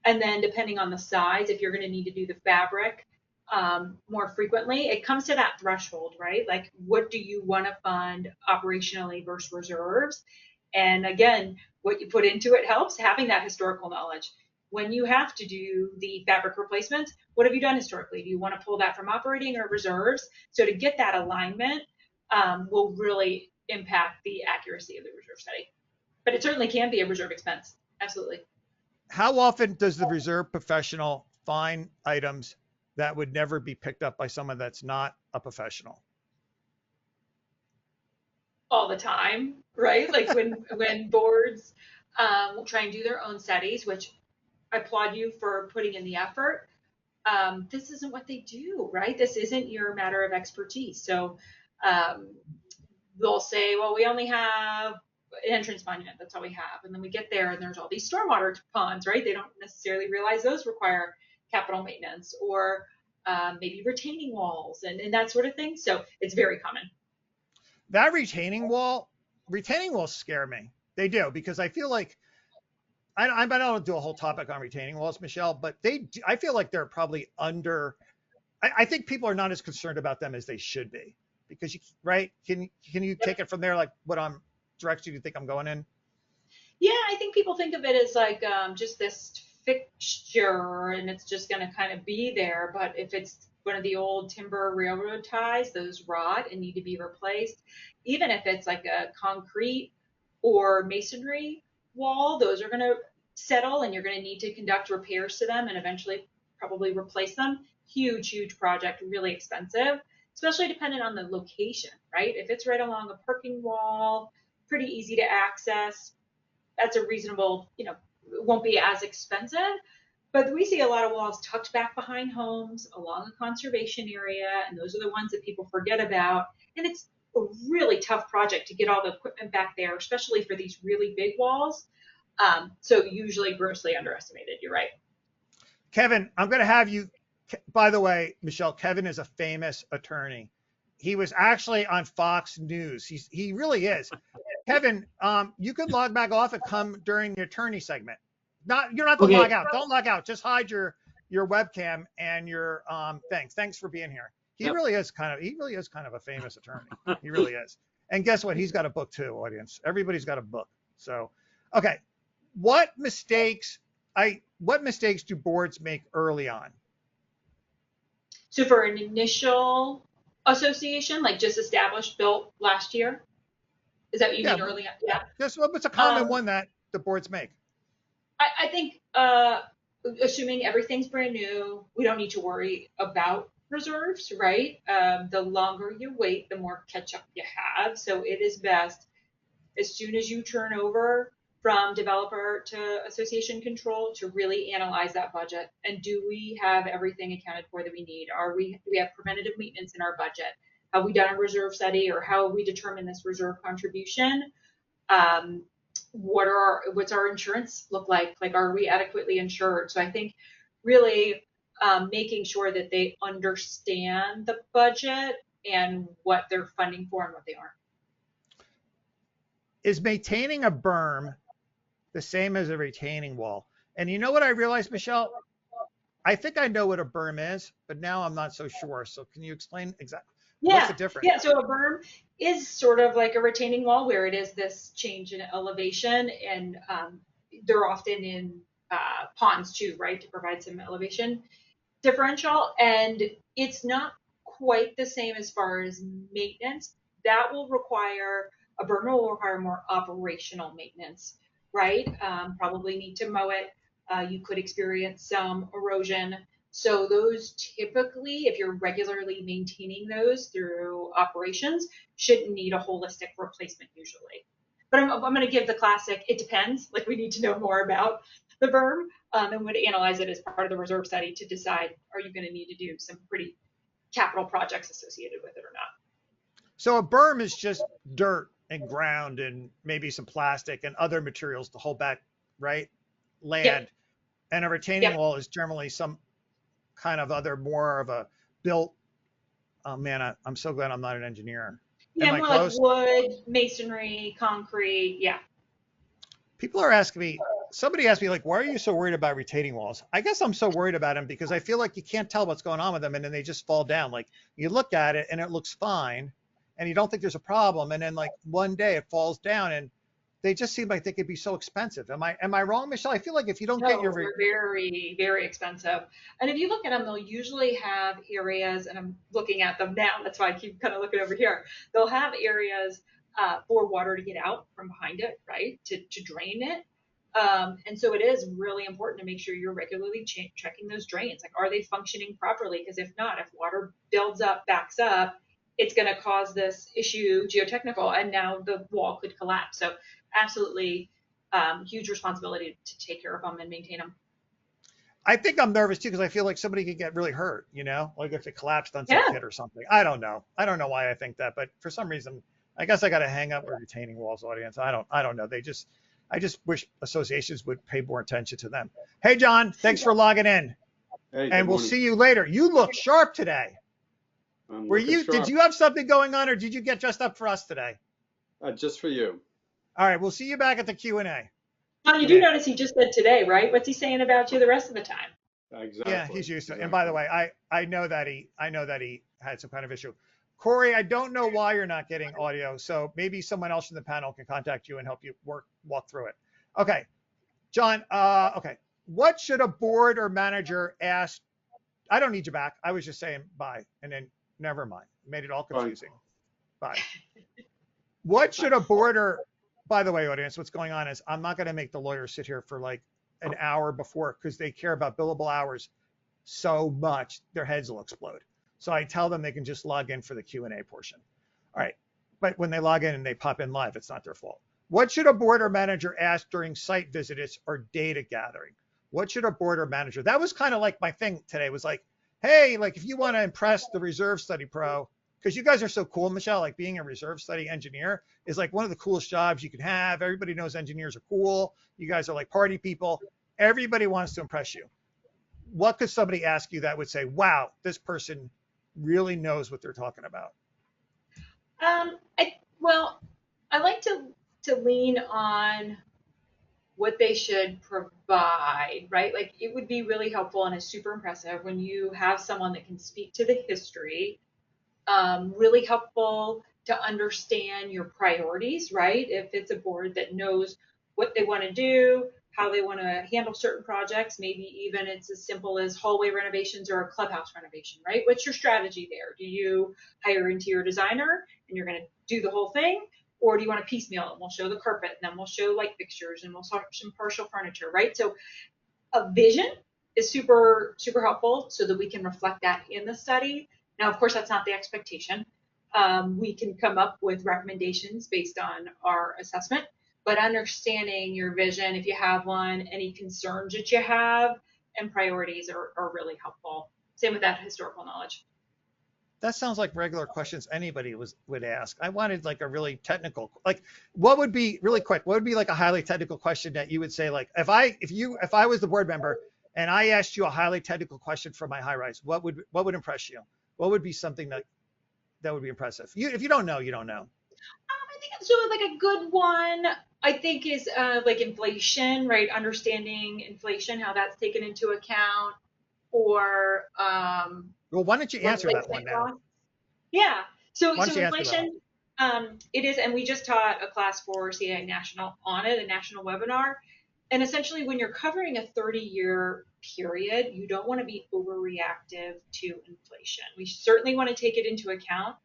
And then depending on the size, if you're going to need to do the fabric more frequently, it comes to that threshold, right? Like, what do you want to fund operationally versus reserves? And again, what you put into it helps. Having that historical knowledge. when you have to do the fabric replacements, what have you done historically? Do you want to pull that from operating or reserves? So to get that alignment will really impact the accuracy of the reserve study. But it certainly can be a reserve expense. Absolutely. How often does the reserve professional find items that would never be picked up by someone that's not a professional? All the time, right? Like when boards try and do their own studies, which I applaud you for putting in the effort. This isn't what they do, right? This isn't your matter of expertise. So they'll say, well, we only have an entrance monument. That's all we have. And then we get there and there's all these stormwater ponds, right? They don't necessarily realize those require capital maintenance or maybe retaining walls and that sort of thing. So it's very common. That retaining walls scare me. They do, because I feel like, I don't do a whole topic on retaining walls, Michelle, but I feel like they're probably I think people are not as concerned about them as they should be, because right? Can you take it from there? Like, what direction do you think I'm going in? Yeah, I think people think of it as like just this fixture and it's just going to kind of be there. But if it's one of the old timber railroad ties, those rot and need to be replaced. Even if it's like a concrete or masonry wall, those are going to settle and you're going to need to conduct repairs to them and eventually probably replace them. Huge project, really expensive, especially dependent on the location, right? If it's right along a parking wall, pretty easy to access, that's a reasonable, it won't be as expensive. But we see a lot of walls tucked back behind homes along a conservation area, and those are the ones that people forget about. And it's a really tough project to get all the equipment back there, especially for these really big walls. So usually grossly underestimated. You're right. Kevin, I'm going to have you, by the way, Michelle, Kevin is a famous attorney. He was actually on Fox News. He really is. Kevin, you could log back off and come during the attorney segment. You don't have to log out. Don't log out. Just hide your webcam and your thing. Thanks for being here. He really is kind of a famous attorney. He really is. And guess what? He's got a book too, audience. Everybody's got a book. So, okay. What mistakes do boards make early on? So for an initial association, like just established, built last year, is that what you mean early on? Yeah. What's a common one that the boards make? I think assuming everything's brand new, we don't need to worry about reserves, right? The longer you wait, the more catch up you have. So it is best as soon as you turn over from developer to association control to really analyze that budget. And do we have everything accounted for that we need? Do we have preventative maintenance in our budget? Have we done a reserve study, or how have we determined this reserve contribution? What's our insurance look like? Like, are we adequately insured? So I think really making sure that they understand the budget and what they're funding for and what they aren't. Is maintaining a berm the same as a retaining wall? And you know what I realized, Michelle? I think I know what a berm is, but now I'm not so sure. So can you explain exactly what's the difference? Yeah, so a berm is sort of like a retaining wall where it is this change in elevation, and they're often in ponds too, right, to provide some elevation differential. And it's not quite the same as far as maintenance. That will require, a berm will require more operational maintenance, right? Probably need to mow it. You could experience some erosion. So those typically, if you're regularly maintaining those through operations, shouldn't need a holistic replacement usually. But I'm going to give the classic, it depends. Like, we need to know more about the berm and would analyze it as part of the reserve study to decide, are you going to need to do some pretty capital projects associated with it or not? So a berm is just dirt and ground and maybe some plastic and other materials to hold back, right, land. Yep. And a retaining wall is generally some kind of more of a built, oh man, I'm so glad I'm not an engineer. Yeah, more like wood, masonry, concrete, yeah. People are asking me, somebody asked me, like, why are you so worried about retaining walls? I guess I'm so worried about them because I feel like you can't tell what's going on with them, and then they just fall down. Like, you look at it and it looks fine and you don't think there's a problem, and then like one day it falls down and they just seem like they could be so expensive. Am I wrong, Michelle? I feel like if you don't get No, your they're very, very expensive. And if you look at them, they'll usually have areas, and I'm looking at them now, that's why I keep kind of looking over here. They'll have areas for water to get out from behind it, right, to drain it. And so it is really important to make sure you're regularly checking those drains. Like, are they functioning properly? Because if not, if water builds up, backs up, it's going to cause this issue geotechnical, and now the wall could collapse. So absolutely huge responsibility to take care of them and maintain them. I think I'm nervous too because I feel like somebody could get really hurt, like if it collapsed on some Yeah. kid or something. I don't know. I don't know why I think that, but for some reason, I guess I got to hang up with retaining walls audience. I don't know. I just wish associations would pay more attention to them. Hey, John, thanks for logging in. Hey, And we'll see you later. You look sharp today. Did you have something going on or did you get dressed up for us today? Just for you. All right. We'll see you back at the Q&A. John, you do notice he just said today, right? What's he saying about you the rest of the time? Exactly. Yeah, he's used to it. And by the way, I know that he had some kind of issue. Corey, I don't know why you're not getting audio, so maybe someone else in the panel can contact you and help you walk through it. Okay, John. Okay, what should a board or manager ask? I don't need you back. I was just saying bye, and then never mind. Made it all confusing. Bye. What should a board or, by the way, audience, what's going on is I'm not going to make the lawyers sit here for like an hour before because they care about billable hours so much their heads will explode. So I tell them they can just log in for the Q&A portion. All right. But when they log in and they pop in live, it's not their fault. What should a board or manager ask during site visits or data gathering? What should a board or manager? That was kind of like my thing today was like, hey, like if you want to impress the reserve study pro, because you guys are so cool, Michelle, like being a reserve study engineer is like one of the coolest jobs you can have. Everybody knows engineers are cool. You guys are like party people. Everybody wants to impress you. What could somebody ask you that would say, wow, this person really knows what they're talking about? I like to lean on what they should provide, right? Like it would be really helpful and is super impressive when you have someone that can speak to the history, really helpful to understand your priorities, right? If it's a board that knows what they want to do, how they want to handle certain projects, maybe even it's as simple as hallway renovations or a clubhouse renovation, right? What's your strategy there? Do you hire an interior designer and you're going to do the whole thing? Or do you want to piecemeal it? We'll show the carpet, and then we'll show light fixtures, and we'll show some partial furniture, right? So a vision is super, super helpful so that we can reflect that in the study. Now, of course, that's not the expectation. We can come up with recommendations based on our assessment, but understanding your vision, if you have one, any concerns that you have, and priorities are really helpful. Same with that historical knowledge. That sounds like regular questions anybody would ask. I wanted like a really technical, like what would be really quick? What would be like a highly technical question that you would say, like if I was the board member and I asked you a highly technical question for my high rise, what would impress you? What would be something that would be impressive? If you don't know, you don't know. I think so. Like a good one, I think is like inflation, right? Understanding inflation, how that's taken into account, or well, why don't you answer that one now? Yeah. So inflation, it is, and we just taught a class for CAI National on it, a national webinar. And essentially, when you're covering a 30-year period, you don't want to be overreactive to inflation. We certainly want to take it into account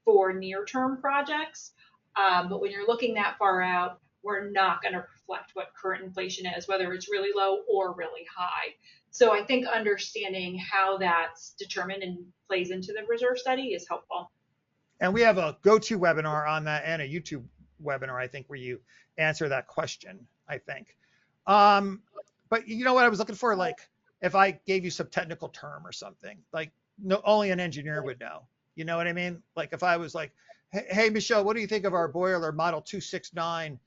for near-term projects, but when you're looking that far out, we're not going to reflect what current inflation is, whether it's really low or really high. So I think understanding how that's determined and plays into the reserve study is helpful. And we have a go-to webinar on that and a YouTube webinar, I think, where you answer that question, I think. But you know what I was looking for? Like if I gave you some technical term or something, like only an engineer would know. You know what I mean? Like if I was like, hey, Michelle, what do you think of our boiler model 269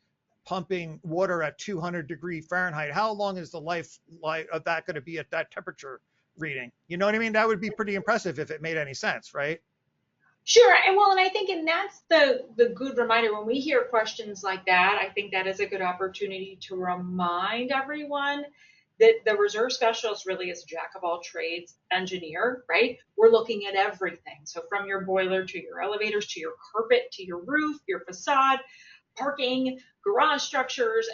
pumping water at 200°F? How long is the life of that going to be at that temperature reading? You know what I mean? That would be pretty impressive if it made any sense, right? Sure. And I think, and that's the good reminder when we hear questions like that, I think that is a good opportunity to remind everyone that the reserve specialist really is a jack of all trades engineer, right? We're looking at everything. So from your boiler to your elevators, to your carpet, to your roof, your facade, parking, garage structures,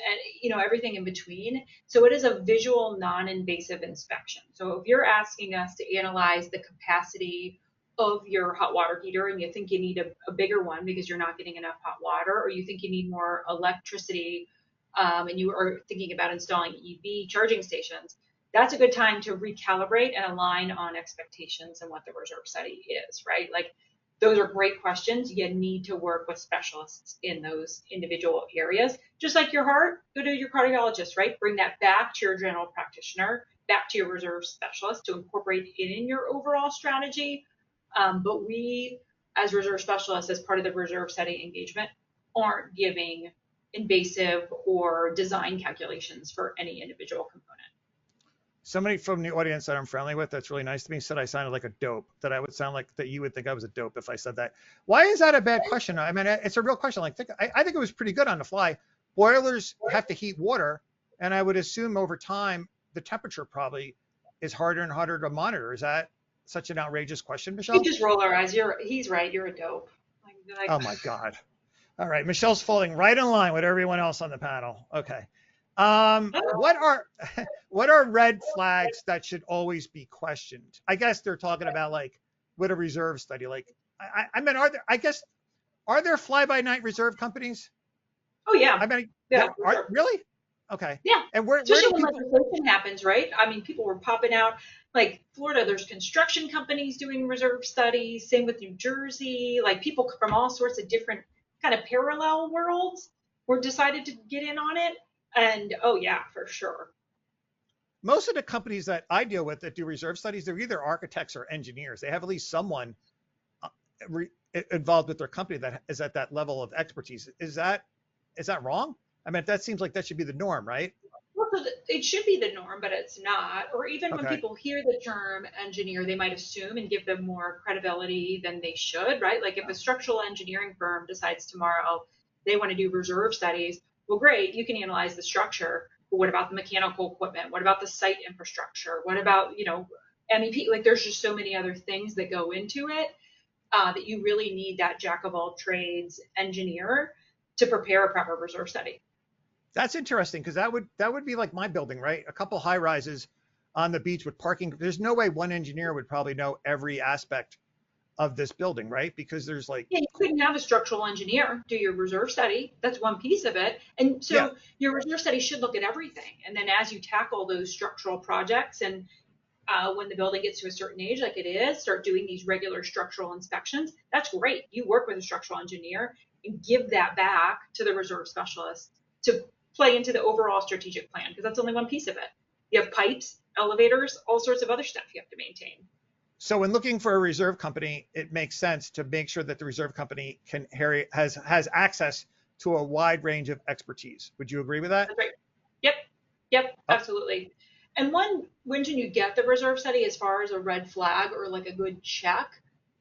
and everything in between. So it is a visual, non-invasive inspection. So if you're asking us to analyze the capacity of your hot water heater and you think you need a bigger one because you're not getting enough hot water, or you think you need more electricity, and you are thinking about installing EV charging stations, that's a good time to recalibrate and align on expectations and what the reserve study is, right? Like, those are great questions. You need to work with specialists in those individual areas. Just like your heart, go to your cardiologist, right? Bring that back to your general practitioner, back to your reserve specialist to incorporate it in your overall strategy. But we, as reserve specialists, as part of the reserve study engagement, aren't giving invasive or design calculations for any individual component. Somebody from the audience that I'm friendly with that's really nice to me said I sounded like a dope, that I would sound like, that you would think I was a dope if I said that. Why is that a bad question? I mean, it's a real question. Like, I think it was pretty good on the fly. Boilers have to heat water, and I would assume over time the temperature probably is harder and harder to monitor. Is that such an outrageous question, Michelle? We just roll our eyes. He's right. You're a dope. Like, oh my God. All right. Michelle's falling right in line with everyone else on the panel. Okay. What are red flags that should always be questioned? I guess they're talking about, like, with a reserve study. Like, I mean, are there fly-by-night reserve companies? Oh yeah. I mean, yeah. Really? Okay. Yeah. And where do Especially when people? legislation happens, right? I mean, people were popping out. Like Florida, there's construction companies doing reserve studies. Same with New Jersey. Like, people from all sorts of different kind of parallel worlds were decided to get in on it. And oh yeah, for sure. Most of the companies that I deal with that do reserve studies, they're either architects or engineers. They have at least someone involved with their company that is at that level of expertise. Is that wrong? I mean, that seems like that should be the norm, right? Well, it should be the norm, but it's not. Or even when people hear the term engineer, they might assume and give them more credibility than they should, right? Like, if a structural engineering firm decides tomorrow they want to do reserve studies, well, great, you can analyze the structure, but what about the mechanical equipment? What about the site infrastructure? What about, MEP? Like, there's just so many other things that go into it that you really need that jack of all trades engineer to prepare a proper reserve study. That's interesting, because that would be like my building, right? A couple high rises on the beach with parking. There's no way one engineer would probably know every aspect of this building, right? Because there's like, yeah, you couldn't have a structural engineer do your reserve study. That's one piece of it. And so your reserve study should look at everything. And then as you tackle those structural projects, and when the building gets to a certain age, like it is, start doing these regular structural inspections, that's great. You work with a structural engineer and give that back to the reserve specialist to play into the overall strategic plan, because that's only one piece of it. You have pipes, elevators, all sorts of other stuff you have to maintain. So when looking for a reserve company, it makes sense to make sure that the reserve company has access to a wide range of expertise. Would you agree with that? That's right. Yep, absolutely. And when you get the reserve study, as far as a red flag or like a good check,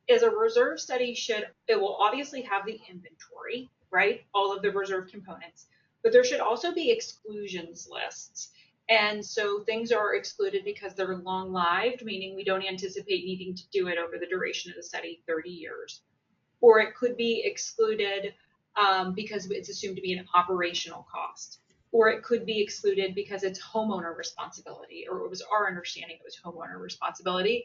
is a reserve study it will obviously have the inventory, right? All of the reserve components, but there should also be exclusions lists. And so things are excluded because they're long-lived, meaning we don't anticipate needing to do it over the duration of the study, 30 years. Or it could be excluded because it's assumed to be an operational cost. Or it could be excluded because it's homeowner responsibility, or it was our understanding it was homeowner responsibility,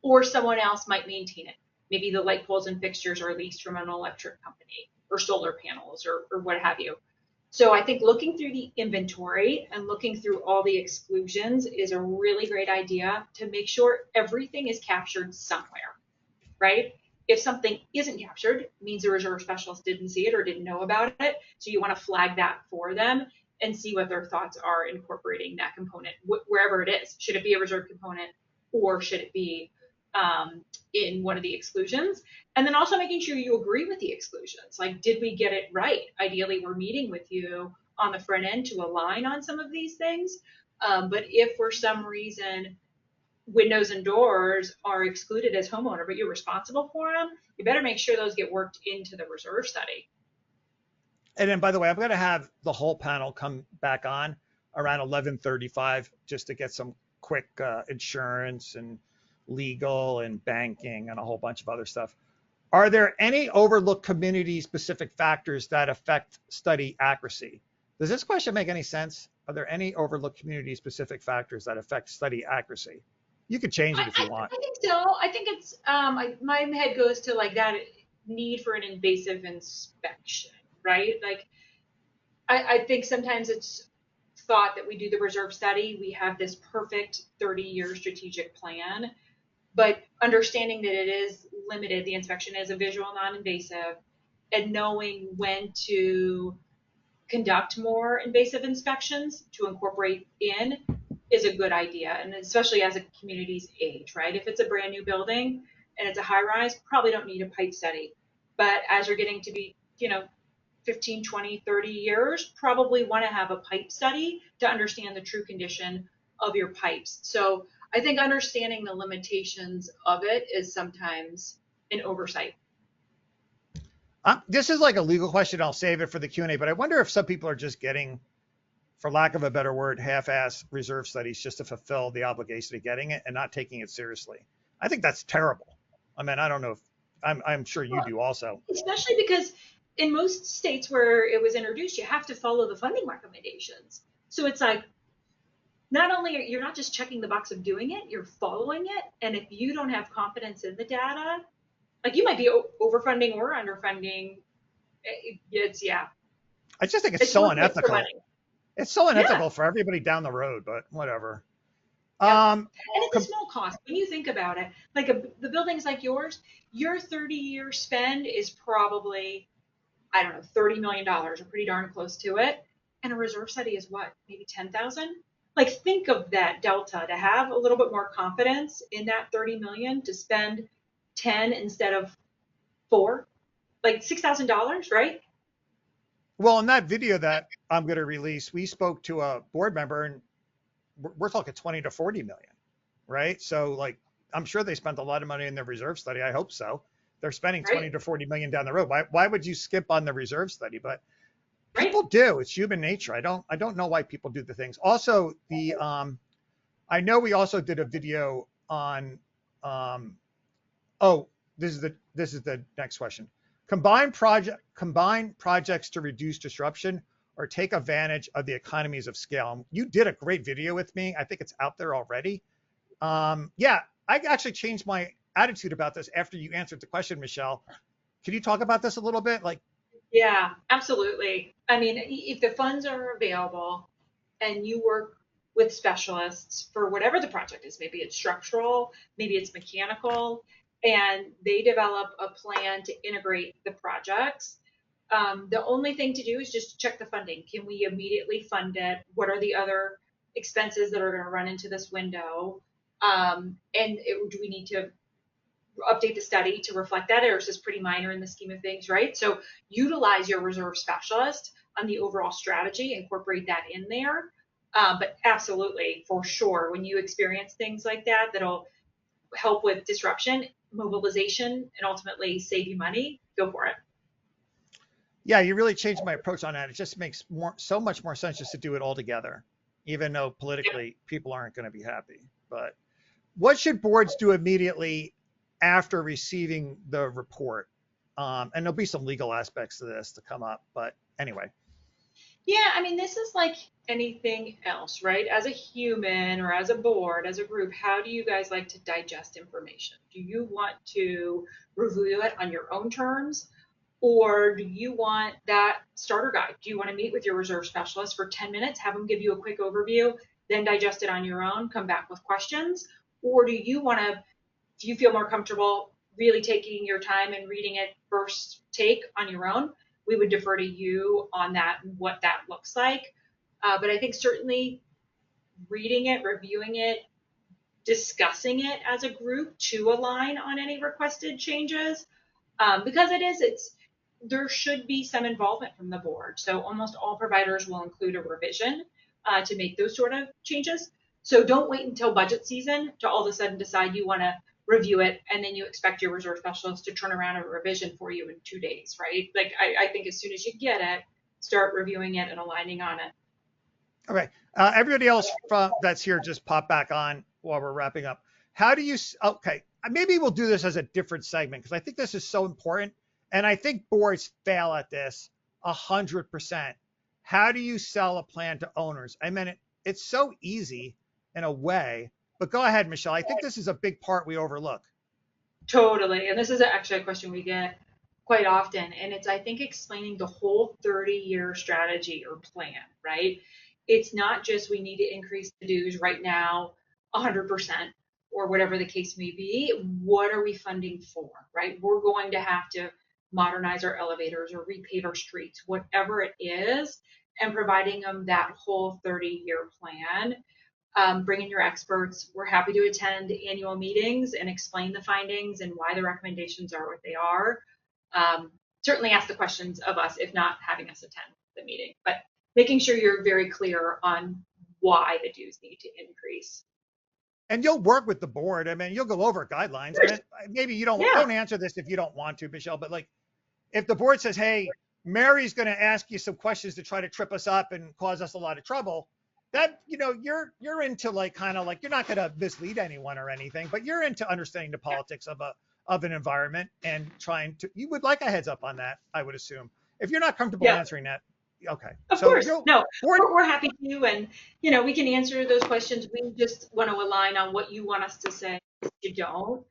or someone else might maintain it. Maybe the light poles and fixtures are leased from an electric company, or solar panels, or what have you. So I think looking through the inventory and looking through all the exclusions is a really great idea to make sure everything is captured somewhere, right? If something isn't captured, it means the reserve specialist didn't see it or didn't know about it. So you want to flag that for them and see what their thoughts are incorporating that component, wherever it is. Should it be a reserve component, or should it be in one of the exclusions? And then also making sure you agree with the exclusions. Like, did we get it right? Ideally, we're meeting with you on the front end to align on some of these things. But if for some reason windows and doors are excluded as homeowner, but you're responsible for them, you better make sure those get worked into the reserve study. And then, by the way, I'm going to have the whole panel come back on around 11:35 just to get some quick insurance and legal and banking and a whole bunch of other stuff. Are there any overlooked community-specific factors that affect study accuracy? Does this question make any sense? Are there any overlooked community-specific factors that affect study accuracy? You could change it if you want. I think so. I think it's my head goes to like that need for an invasive inspection, right? Like I think sometimes it's thought that we do the reserve study, we have this perfect 30-year strategic plan, but understanding that it is limited, the inspection is a visual non-invasive, and knowing when to conduct more invasive inspections to incorporate in is a good idea. And especially as a community's age, right? If it's a brand new building and it's a high rise, probably don't need a pipe study. But as you're getting to be, 15, 20, 30 years, probably want to have a pipe study to understand the true condition of your pipes. So I think understanding the limitations of it is sometimes an oversight. This is like a legal question. I'll save it for the Q&A, but I wonder if some people are just getting, for lack of a better word, half-ass reserve studies just to fulfill the obligation of getting it and not taking it seriously. I think that's terrible. I mean, I don't know if, I'm sure you do also. Especially because in most states where it was introduced, you have to follow the funding recommendations. So it's like, not only you're not just checking the box of doing it, you're following it. And if you don't have confidence in the data, like you might be overfunding or underfunding. Yeah. I just think it's so unethical. It's so unethical for everybody down the road, but whatever. And it's a small cost when you think about it. Like the buildings like yours, your 30-year spend is probably, I don't know, $30 million or pretty darn close to it. And a reserve study is what, maybe 10,000? Like think of that delta to have a little bit more confidence in that 30 million to spend 10 instead of 4, like $6,000, right? Well, in that video that I'm going to release, we spoke to a board member and we're talking 20 to 40 million, right? So like, I'm sure they spent a lot of money in their reserve study. I hope so. They're spending 20 to 40 million down the road. Why would you skip on the reserve study? But people do. It's human nature. I don't know why people do the things. Also, I know we also did a video on. This is the next question. Combine projects to reduce disruption or take advantage of the economies of scale. You did a great video with me. I think it's out there already. Yeah, I actually changed my attitude about this after you answered the question, Michelle. Can you talk about this a little bit? Yeah, absolutely. I mean, if the funds are available and you work with specialists for whatever the project is, maybe it's structural, maybe it's mechanical, and they develop a plan to integrate the projects. The only thing to do is just check the funding. Can we immediately fund it? What are the other expenses that are going to run into this window? Do we need to update the study to reflect that, or is this pretty minor in the scheme of things, right? So utilize your reserve specialist on the overall strategy, incorporate that in there. But absolutely, for sure, when you experience things like that, that'll help with disruption, mobilization, and ultimately save you money, go for it. Yeah, you really changed my approach on that. It just makes so much more sense just to do it all together, even though politically people aren't going to be happy. But what should boards do immediately after receiving the report? And there'll be some legal aspects to this to come up, but anyway. Yeah, I mean, this is like anything else, right? As a human or as a board, as a group, how do you guys like to digest information? Do you want to review it on your own terms? Or do you want that starter guide? Do you want to meet with your reserve specialist for 10 minutes, have them give you a quick overview, then digest it on your own, come back with questions? Or do you feel more comfortable really taking your time and reading it first take on your own? We would defer to you on that and what that looks like. But I think certainly reading it, reviewing it, discussing it as a group to align on any requested changes, because there should be some involvement from the board. So almost all providers will include a revision to make those sort of changes. So don't wait until budget season to all of a sudden decide you want to review it, and then you expect your reserve specialist to turn around a revision for you in 2 days, right? Like I think as soon as you get it, start reviewing it and aligning on it. Okay. Everybody else that's here, just pop back on while we're wrapping up. How do you, okay, maybe we'll do this as a different segment because I think this is so important. And I think boards fail at this 100%. How do you sell a plan to owners? I mean, it's so easy in a way, but go ahead, Michelle. I think this is a big part we overlook. Totally. And this is actually a question we get quite often. And it's, I think, explaining the whole 30-year strategy or plan, right? It's not just we need to increase the dues right now 100% or whatever the case may be. What are we funding for, right? We're going to have to modernize our elevators or repave our streets, whatever it is, and providing them that whole 30-year plan. Bring in your experts. We're happy to attend annual meetings and explain the findings and why the recommendations are what they are. Certainly ask the questions of us, if not having us attend the meeting, but making sure you're very clear on why the dues need to increase. And you'll work with the board. I mean, you'll go over guidelines. I mean, maybe you don't answer this if you don't want to, Michelle, but like if the board says, hey, Mary's going to ask you some questions to try to trip us up and cause us a lot of trouble, that, you know, you're into like kind of like, you're not going to mislead anyone or anything, but you're into understanding the politics of an environment and trying to, you would like a heads up on that, I would assume. If you're not comfortable answering that, okay. Of course, no, we're happy to, and you know, we can answer those questions. We just want to align on what you want us to say. You don't.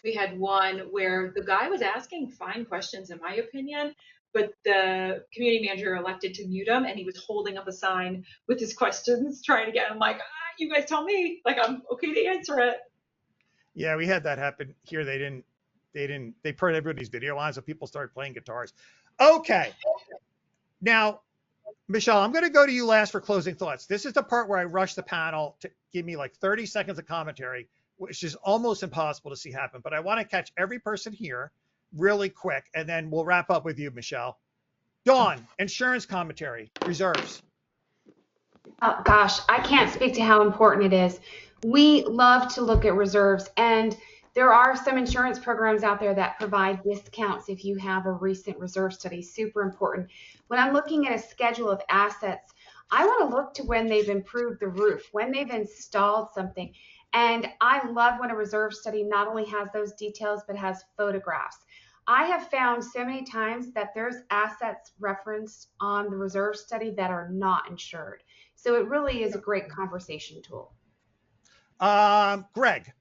We had one where the guy was asking fine questions, in my opinion, but the community manager elected to mute him, and he was holding up a sign with his questions, trying to get him like, you guys tell me, like I'm okay to answer it. Yeah, we had that happen here. They put everybody's video on, so people started playing guitars. Okay. Now, Michelle, I'm going to go to you last for closing thoughts. This is the part where I rush the panel to give me like 30 seconds of commentary, which is almost impossible to see happen. But I want to catch every person here really quick, and then we'll wrap up with you, Michelle. Dawn, insurance commentary, reserves. Oh, gosh, I can't speak to how important it is. We love to look at reserves, and there are some insurance programs out there that provide discounts if you have a recent reserve study. Super important. When I'm looking at a schedule of assets, I want to look to when they've improved the roof, when they've installed something. And I love when a reserve study not only has those details, but has photographs. I have found so many times that there's assets referenced on the reserve study that are not insured. So it really is a great conversation tool. Greg.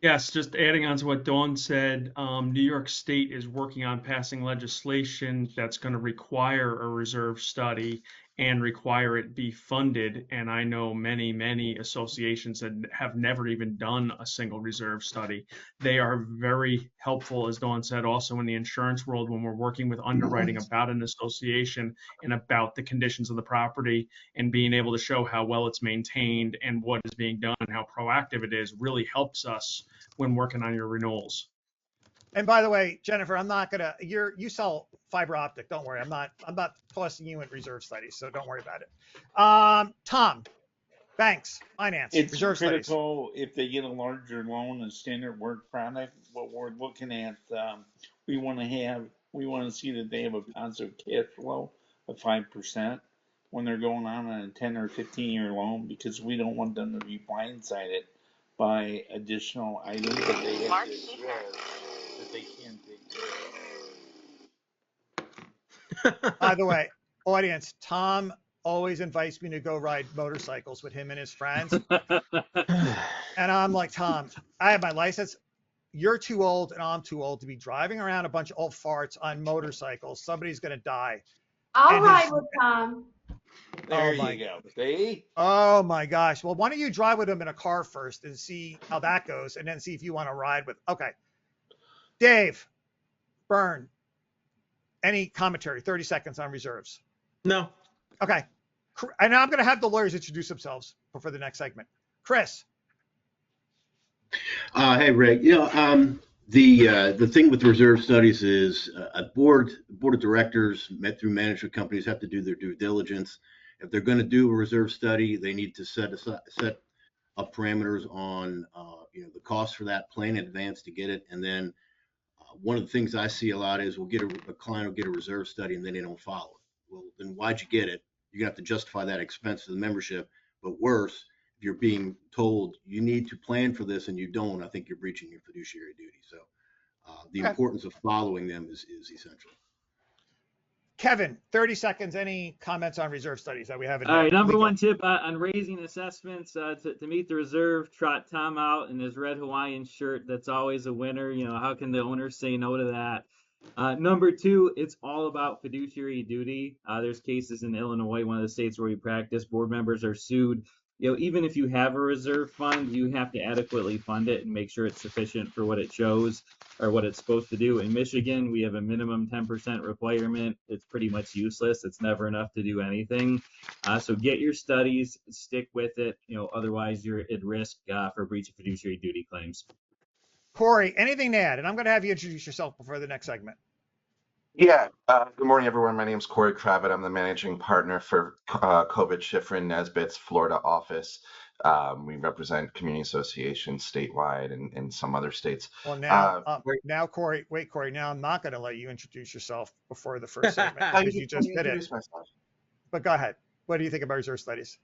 Yes, just adding on to what Dawn said, New York State is working on passing legislation that's going to require a reserve study and require it be funded. And I know many associations that have never even done a single reserve study. They are very helpful, as Dawn said, also in the insurance world when we're working with underwriting about an association and about the conditions of the property, and being able to show how well it's maintained and what is being done and how proactive it is really helps us when working on your renewals. And by the way, Jennifer, I'm not gonna. You sell fiber optic. Don't worry. I'm not tossing you in reserve studies, so don't worry about it. Tom, banks, finance, It's reserve critical studies. if they get a larger loan, a standard work product. What we're looking at, we want to see that they have a positive cash flow of 5% when they're going on a 10 or 15-year loan, because we don't want them to be blindsided by additional items that they have to address that they can't take care of. By the way, audience, Tom always invites me to go ride motorcycles with him and his friends. And I'm like, Tom, I have my license. You're too old and I'm too old to be driving around a bunch of old farts on motorcycles. Somebody's going to die. I'll ride with Tom. There you go. See? Oh my gosh. Well, why don't you drive with him in a car first and see how that goes, and then see if you want to ride with. Okay. Dave, Byrne, any commentary? 30 seconds on reserves. No. Okay. And I'm going to have the lawyers introduce themselves for the next segment. Chris. Hey, Rick. The thing with reserve studies is a board of directors met through management companies have to do their due diligence. If they're going to do a reserve study, they need to set up parameters on the cost for that plan in advance to get it. And then one of the things I see a lot is a client will get a reserve study and then they don't follow it. Well, then why'd you get it? You're gonna have to justify that expense to the membership. But worse, if you're being told you need to plan for this and you don't, I think you're breaching your fiduciary duty. So the Okay. importance of following them is essential. Kevin, 30 seconds. Any comments on reserve studies that we haven't All hit? right, number Legal. one tip on raising assessments to meet the reserve, trot Tom out in his red Hawaiian shirt. That's always a winner. You know, how can the owners say no to that? Number two, it's all about fiduciary duty. There's cases in Illinois, one of the states where we practice, board members are sued. You know, even if you have a reserve fund, you have to adequately fund it and make sure it's sufficient for what it shows or what it's supposed to do. In Michigan, we have a minimum 10% requirement. It's pretty much useless. It's never enough to do anything. So get your studies, stick with it. You know, otherwise you're at risk for breach of fiduciary duty claims. Corey, anything to add? And I'm going to have you introduce yourself before the next segment. Yeah, good morning, everyone. My name is Corey Kravitz. I'm the managing partner for Kovach Schifrin Nesbitt's Florida office. We represent community associations statewide and some other states. Well, now, Corey, wait, Corey, now I'm not going to let you introduce yourself before the first segment because you just did it. Myself. But go ahead. What do you think about reserve studies?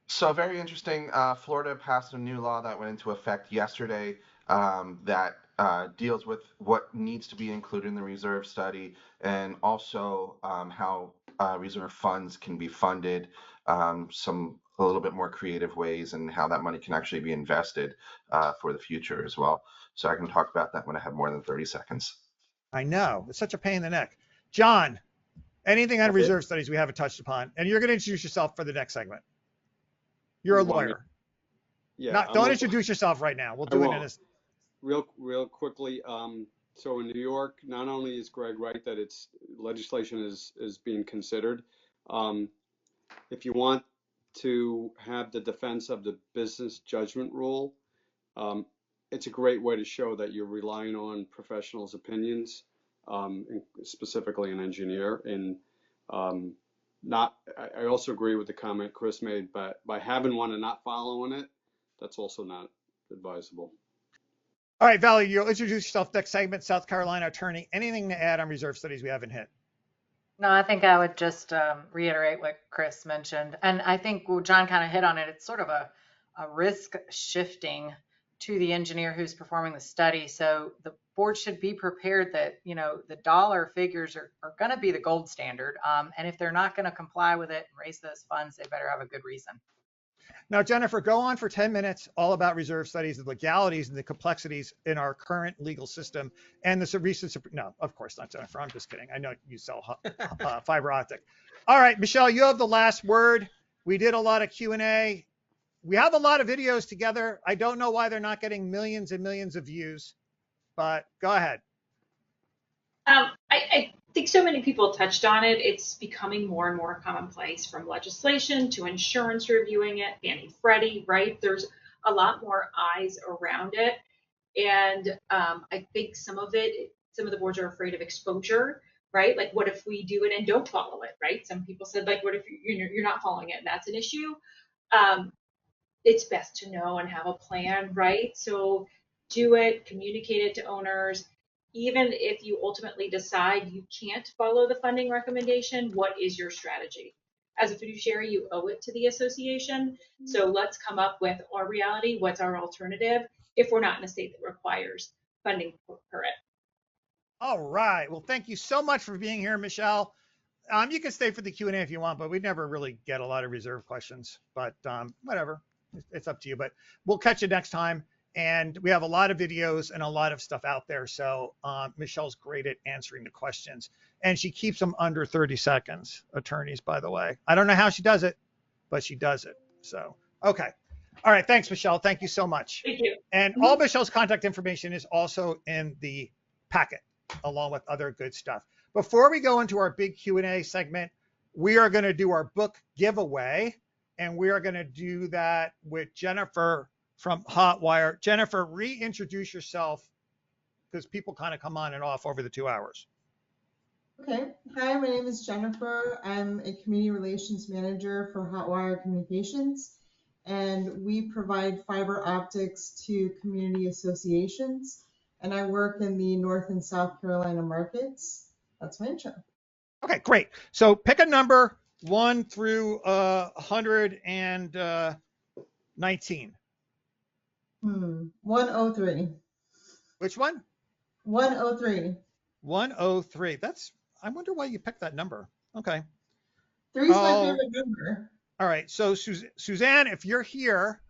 So very interesting. Florida passed a new law that went into effect yesterday that deals with what needs to be included in the reserve study and also how reserve funds can be funded, a little bit more creative ways and how that money can actually be invested for the future as well. So I can talk about that when I have more than 30 seconds. I know. It's such a pain in the neck. John, anything on reserve studies we haven't touched upon? And you're going to introduce yourself for the next segment. You're a lawyer. Yeah. Don't introduce yourself right now. We'll do it in a... Real quickly. So in New York, not only is Greg right that it's legislation is being considered. If you want to have the defense of the business judgment rule, it's a great way to show that you're relying on professionals' opinions, specifically an engineer. And I also agree with the comment Chris made, but by having one and not following it, that's also not advisable. All right, Valerie, you'll introduce yourself next segment, South Carolina attorney. Anything to add on reserve studies we haven't hit? No, I think I would just reiterate what Chris mentioned. And I think John kind of hit on it. It's sort of a risk shifting to the engineer who's performing the study. So the board should be prepared that, you know, the dollar figures are going to be the gold standard. And if they're not going to comply with it and raise those funds, they better have a good reason. Now, Jennifer, go on for 10 minutes, all about reserve studies, the legalities and the complexities in our current legal system and the recent, no, of course not, Jennifer, I'm just kidding. I know you sell fiber optic. All right, Michelle, you have the last word. We did a lot of Q&A. We have a lot of videos together. I don't know why they're not getting millions and millions of views, but go ahead. I think so many people touched on it. It's becoming more and more commonplace, from legislation to insurance reviewing it, Fannie Freddie, right? There's a lot more eyes around it. And I think some of the boards are afraid of exposure, right? Like, what if we do it and don't follow it, right? Some people said, like, what if you're not following it and that's an issue? It's best to know and have a plan, right? So do it, communicate it to owners. Even if you ultimately decide you can't follow the funding recommendation, what is your strategy? As a fiduciary, you owe it to the association. So let's come up with our reality. What's our alternative if we're not in a state that requires funding for it? All right. Well, thank you so much for being here, Michelle. You can stay for the Q&A if you want, but we never really get a lot of reserve questions. But whatever, it's up to you. But we'll catch you next time. And we have a lot of videos and a lot of stuff out there. So Michelle's great at answering the questions. And she keeps them under 30 seconds, attorneys, by the way. I don't know how she does it, but she does it. So, okay. All right. Thanks, Michelle. Thank you so much. Thank you. And all Michelle's contact information is also in the packet, along with other good stuff. Before we go into our big Q&A segment, we are going to do our book giveaway. And we are going to do that with Jennifer from Hotwire. Jennifer, reintroduce yourself because people kind of come on and off over the 2 hours. Okay. Hi, my name is Jennifer. I'm a community relations manager for Hotwire Communications, and we provide fiber optics to community associations, and I work in the North and South Carolina markets. That's my intro. Okay, great. So pick a number 1 through 100 and 19. 103. Which one? 103. 103. I wonder why you picked that number. Okay. Three's my favorite number. All right. So Suzanne, if you're here,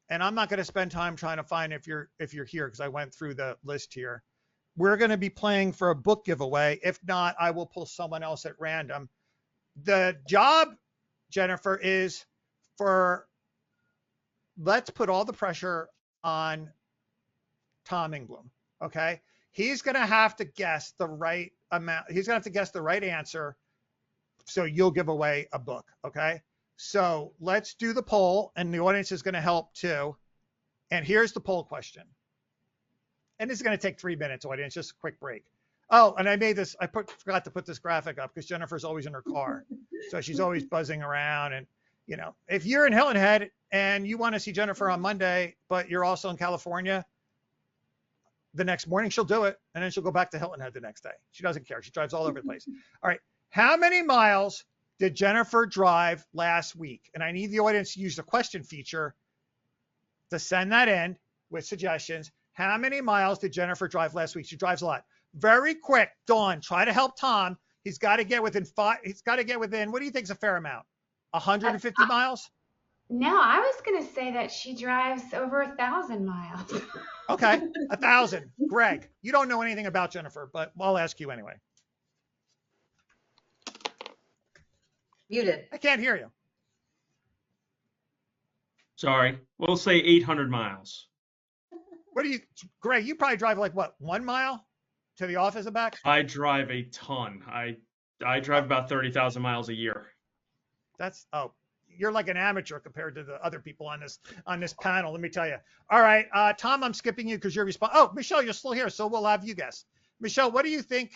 and I'm not going to spend time trying to find if you're here because I went through the list here. We're going to be playing for a book giveaway. If not, I will pull someone else at random. The job, Jennifer, is let's put all the pressure on Tom Inglum. Okay. He's going to have to guess the right amount. He's going to have to guess the right answer. So you'll give away a book. Okay. So let's do the poll, and the audience is going to help too. And here's the poll question. And this is going to take 3 minutes, audience, just a quick break. Oh, and I made this, forgot to put this graphic up because Jennifer's always in her car. So she's always buzzing around. And, you know, if you're in Hilton Head and you want to see Jennifer on Monday, but you're also in California, the next morning she'll do it. And then she'll go back to Hilton Head the next day. She doesn't care. She drives all over the place. All right. How many miles did Jennifer drive last week? And I need the audience to use the question feature to send that in with suggestions. How many miles did Jennifer drive last week? She drives a lot. Very quick, Dawn, try to help Tom. He's got to get within what do you think is a fair amount? 150 miles? No, I was going to say that she drives over 1,000 miles. Okay, 1,000. Greg, you don't know anything about Jennifer, but I'll ask you anyway. Muted. I can't hear you. Sorry. We'll say 800 miles. Greg, you probably drive like what, 1 mile to the office and back? I drive a ton. I drive about 30,000 miles a year. You're like an amateur compared to the other people on this panel, let me tell you. All right, Tom, I'm skipping you because you're Oh, Michelle, you're still here, so we'll have you guess. Michelle, what do you think?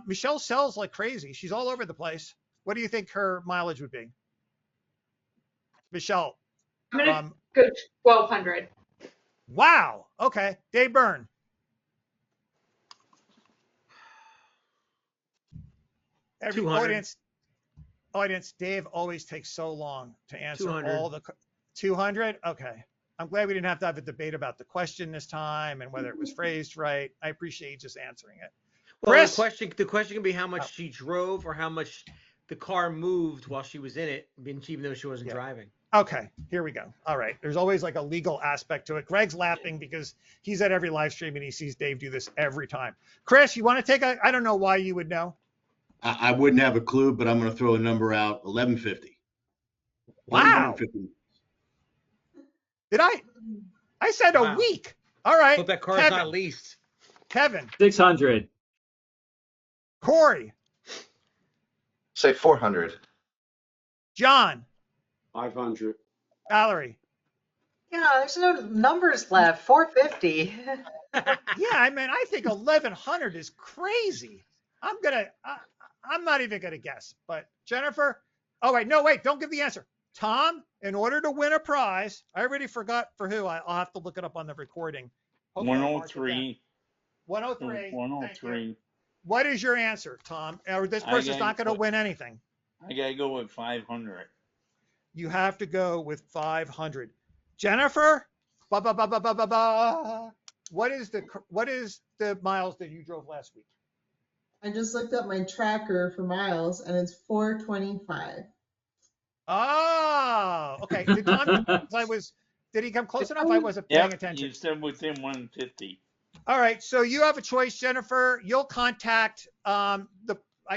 Michelle sells like crazy. She's all over the place. What do you think her mileage would be? Michelle. I'm going to go 1,200. Wow. Okay. Dave Byrne. Every 200. Audience, Dave always takes so long to answer 200. all the 200. Okay. I'm glad we didn't have to have a debate about the question this time and whether it was phrased right. I appreciate you just answering it. Well, Chris? the question can be how much she drove or how much the car moved while she was in it, even though she wasn't driving. Okay, here we go. All right. There's always like a legal aspect to it. Greg's laughing because he's at every live stream and he sees Dave do this every time. Chris, you want to take I don't know why you would know. I wouldn't have a clue, but I'm going to throw a number out, 1150. Wow. 1150. Did I said a week. All right. Hope that car's Kevin. not leased. Kevin. 600. Corey. Say 400. John. 500. Valerie. Yeah, there's no numbers left. 450. Yeah, I mean, I think 1,100 is crazy. I'm not even gonna guess. But Jennifer. Oh wait, don't give the answer. Tom, in order to win a prize, I already forgot for who. I'll have to look it up on the recording. 103. 103. 103. What is your answer, Tom? Or this person's not going to win anything. I gotta go with 500. You have to go with 500. Jennifer, what is the miles that you drove last week? I just looked up my tracker for miles and it's 425. Oh, okay. Did he come close enough? I wasn't paying attention. You said within 150. All right, so you have a choice, Jennifer. You'll contact I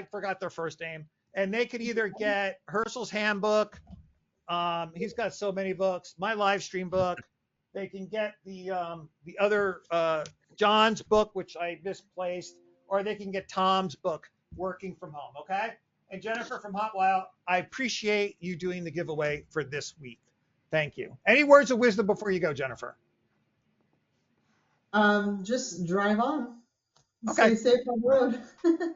forgot their first name, and they could either get Herschel's handbook. He's got so many books. My live stream book. They can get the other John's book, which I misplaced, or they can get Tom's book, Working from Home. Okay. And Jennifer from Hot Wild, I appreciate you doing the giveaway for this week. Thank you. Any words of wisdom before you go, Jennifer? Just drive on. Okay. Stay safe on the road.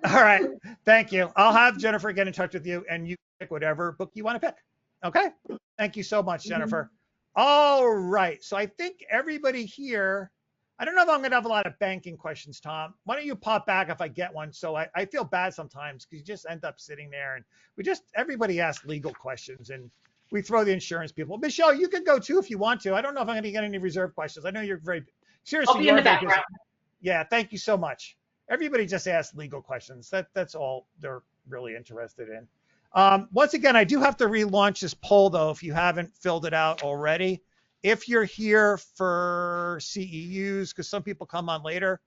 All right. Thank you. I'll have Jennifer get in touch with you and you pick whatever book you want to pick. Okay. Thank you so much, Jennifer. All right. So I think everybody here, I don't know if I'm going to have a lot of banking questions, Tom. Why don't you pop back if I get one? So I feel bad sometimes because you just end up sitting there and everybody asks legal questions and we throw the insurance people. Michelle, you can go too if you want to. I don't know if I'm going to get any reserve questions. I know you're very, seriously, I'll be you in are the very busy. background. Yeah, thank you so much. Everybody just asked legal questions. That's all they're really interested in. Once again, I do have to relaunch this poll though, if you haven't filled it out already. If you're here for CEUs, because some people come on later,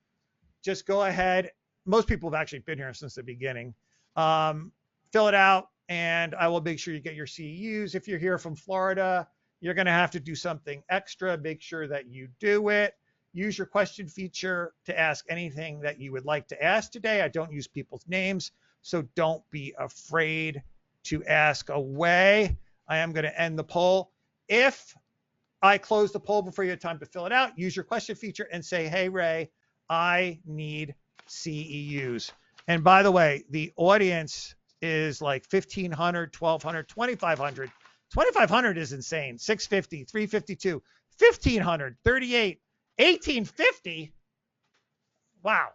just go ahead. Most people have actually been here since the beginning. Fill it out, and I will make sure you get your CEUs. If you're here from Florida, you're going to have to do something extra. Make sure that you do it. Use your question feature to ask anything that you would like to ask today. I don't use people's names, so don't be afraid to ask away. I am going to end the poll. If I close the poll before you have time to fill it out, use your question feature and say, hey, Ray, I need CEUs. And by the way, the audience is like 1,500, 1,200, 2,500. 2,500 is insane. 650, 352, 1,500, 38, 1,850. Wow.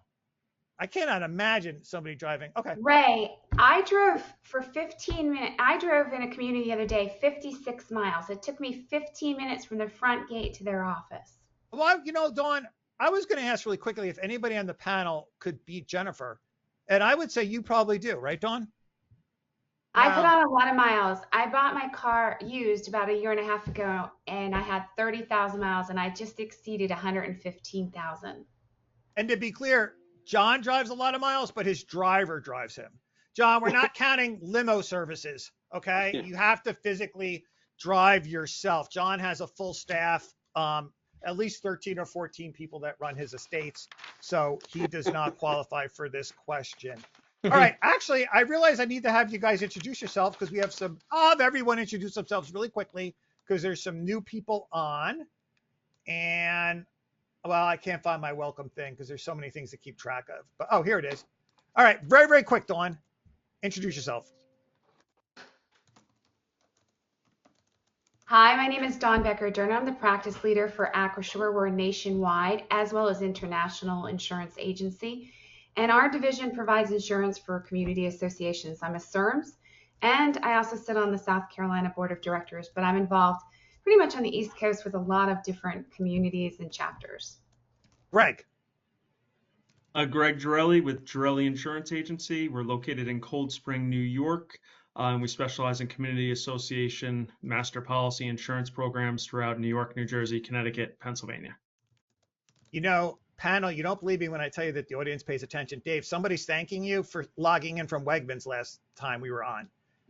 I cannot imagine somebody driving. Okay. Ray, I drove for 15 minutes. I drove in a community the other day, 56 miles. It took me 15 minutes from the front gate to their office. Well, you know, Dawn, I was going to ask really quickly if anybody on the panel could beat Jennifer. And I would say you probably do, right, Dawn? I put on a lot of miles. I bought my car used about a year and a half ago, and I had 30,000 miles, and I just exceeded 115,000. And to be clear, John drives a lot of miles, but his driver drives him. John, we're not counting limo services, okay? You have to physically drive yourself. John has a full staff, at least 13 or 14 people that run his estates, so he does not qualify for this question. All right, actually, I realize I need to have you guys introduce yourself because we have everyone introduce themselves really quickly because there's some new people on. And, well, I can't find my welcome thing because there's so many things to keep track of. But, oh, here it is. All right, very, very quick, Dawn. Introduce yourself. Hi, my name is Dawn Becker-Durner. I'm the practice leader for Acroshore. We're a nationwide as well as international insurance agency. And our division provides insurance for community associations. I'm a CERMS, and I also sit on the South Carolina Board of Directors, but I'm involved pretty much on the East Coast with a lot of different communities and chapters. Greg. Greg Girelli with Girelli Insurance Agency. We're located in Cold Spring, New York. And we specialize in community association, master policy insurance programs throughout New York, New Jersey, Connecticut, Pennsylvania. You know, panel, you don't believe me when I tell you that the audience pays attention. Dave, somebody's thanking you for logging in from Wegmans last time we were on.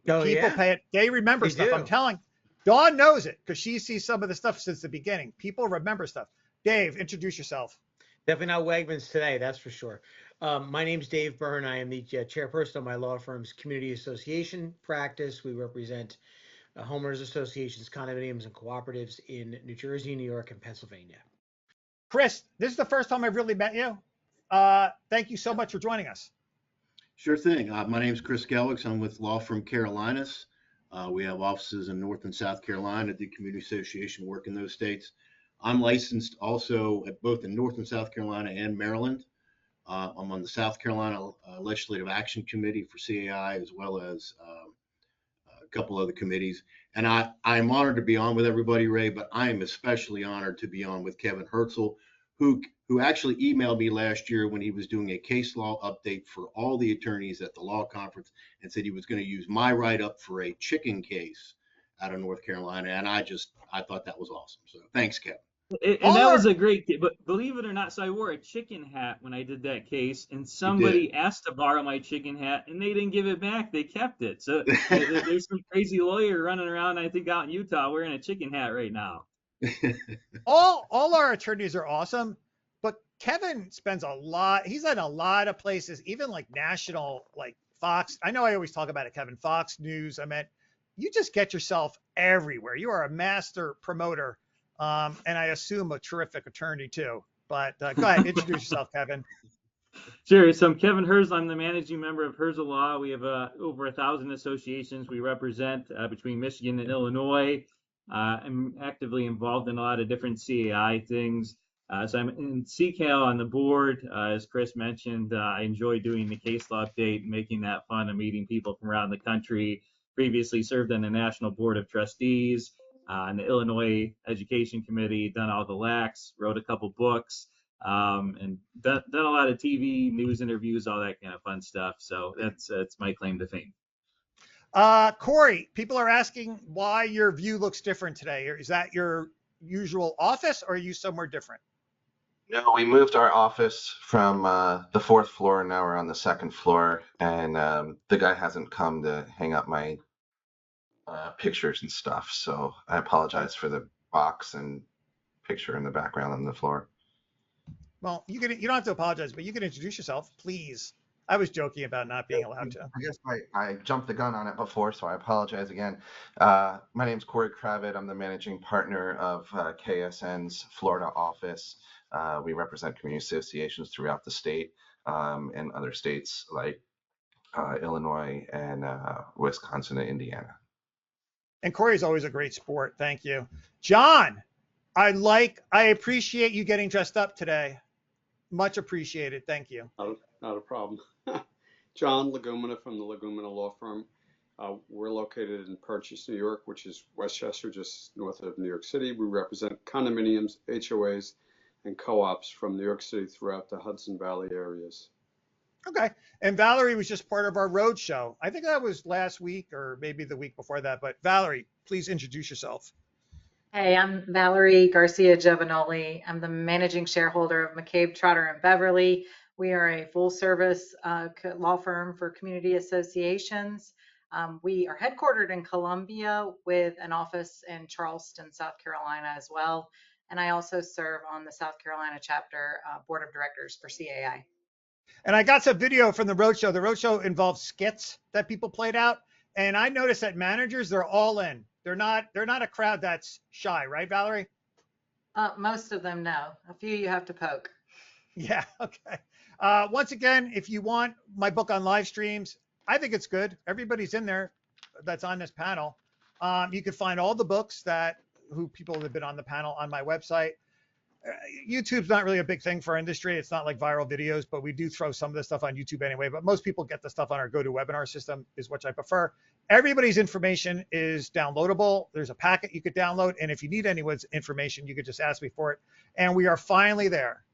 Oh, People yeah? pay it. They remember They stuff. do. I'm telling. Dawn knows it because she sees some of the stuff since the beginning. People remember stuff. Dave, introduce yourself. Definitely not Wegmans today, that's for sure. My name's Dave Byrne. I am the chairperson of my law firm's community association practice. We represent homeowners associations, condominiums, and cooperatives in New Jersey, New York, and Pennsylvania. Chris, this is the first time I've really met you. Thank you so much for joining us. Sure thing. My name's Chris Gellix. I'm with law firm Carolinas. We have offices in North and South Carolina, the community association work in those states. I'm licensed also at both in North and South Carolina and Maryland. I'm on the South Carolina Legislative Action Committee for CAI, as well as a couple other committees. And I'm honored to be on with everybody, Ray, but I am especially honored to be on with Kevin Herzl, who actually emailed me last year when he was doing a case law update for all the attorneys at the law conference and said he was going to use my write-up for a chicken case out of North Carolina. And I thought that was awesome. So thanks, Kevin. And that was a great, but believe it or not, so I wore a chicken hat when I did that case, and somebody asked to borrow my chicken hat, and they didn't give it back. They kept it. So there's some crazy lawyer running around, I think, out in Utah wearing a chicken hat right now. all our attorneys are awesome, but Kevin spends he's in a lot of places, even like national, like Fox. I know I always talk about it, Kevin, Fox News. I meant you just get yourself everywhere. You are a master promoter. And I assume a terrific attorney too, but go ahead, introduce yourself, Kevin. Sure. So I'm Kevin Herzl. I'm the managing member of Herzl Law. We have over 1,000 associations we represent between Michigan and Illinois. I'm actively involved in a lot of different CAI things. So I'm in CCAL on the board. As Chris mentioned, I enjoy doing the case law update and making that fun and meeting people from around the country. previously served on the National Board of Trustees, on the Illinois Education Committee, done all the LACs, wrote a couple books, and done a lot of TV, news interviews, all that kind of fun stuff. So that's my claim to fame. Corey, people are asking why your view looks different today. Is that your usual office or are you somewhere different? No, we moved our office from the 4th floor, and now we're on the 2nd floor, and the guy hasn't come to hang up my pictures and stuff, so I apologize for the box and picture in the background on the floor. Well, you don't have to apologize, but you can introduce yourself, please. I was joking about not being allowed to. I guess I jumped the gun on it before, so I apologize again. My name's Corey Kravit. I'm the managing partner of KSN's Florida office. We represent community associations throughout the state and other states like Illinois and Wisconsin and Indiana. And Corey's always a great sport. Thank you. John, I appreciate you getting dressed up today. Much appreciated. Thank you. Not a problem. John Legumina from the Legumina Law Firm. We're located in Purchase, New York, which is Westchester, just north of New York City. We represent condominiums, HOAs, and co-ops from New York City throughout the Hudson Valley areas. Okay. And Valerie was just part of our road show. I think that was last week or maybe the week before that. But Valerie, please introduce yourself. Hey, I'm Valerie Garcia Giovanoli. I'm the managing shareholder of McCabe, Trotter, and Beverly. We are a full-service law firm for community associations. We are headquartered in Columbia with an office in Charleston, South Carolina as well. And I also serve on the South Carolina chapter board of directors for CAI. And I got some video from the roadshow. The roadshow involves skits that people played out. And I noticed that managers, they're all in. They're not a crowd that's shy, right, Valerie? Most of them, no. A few you have to poke. Yeah, okay. Once again, if you want my book on live streams, I think it's good. Everybody's in there that's on this panel. You can find all the books who people have been on the panel on my website. YouTube's not really a big thing for our industry. It's not like viral videos, but we do throw some of the stuff on YouTube anyway. But most people get the stuff on our GoToWebinar system is which I prefer. Everybody's information is downloadable. There's a packet you could download. And if you need anyone's information, you could just ask me for it. And we are finally there,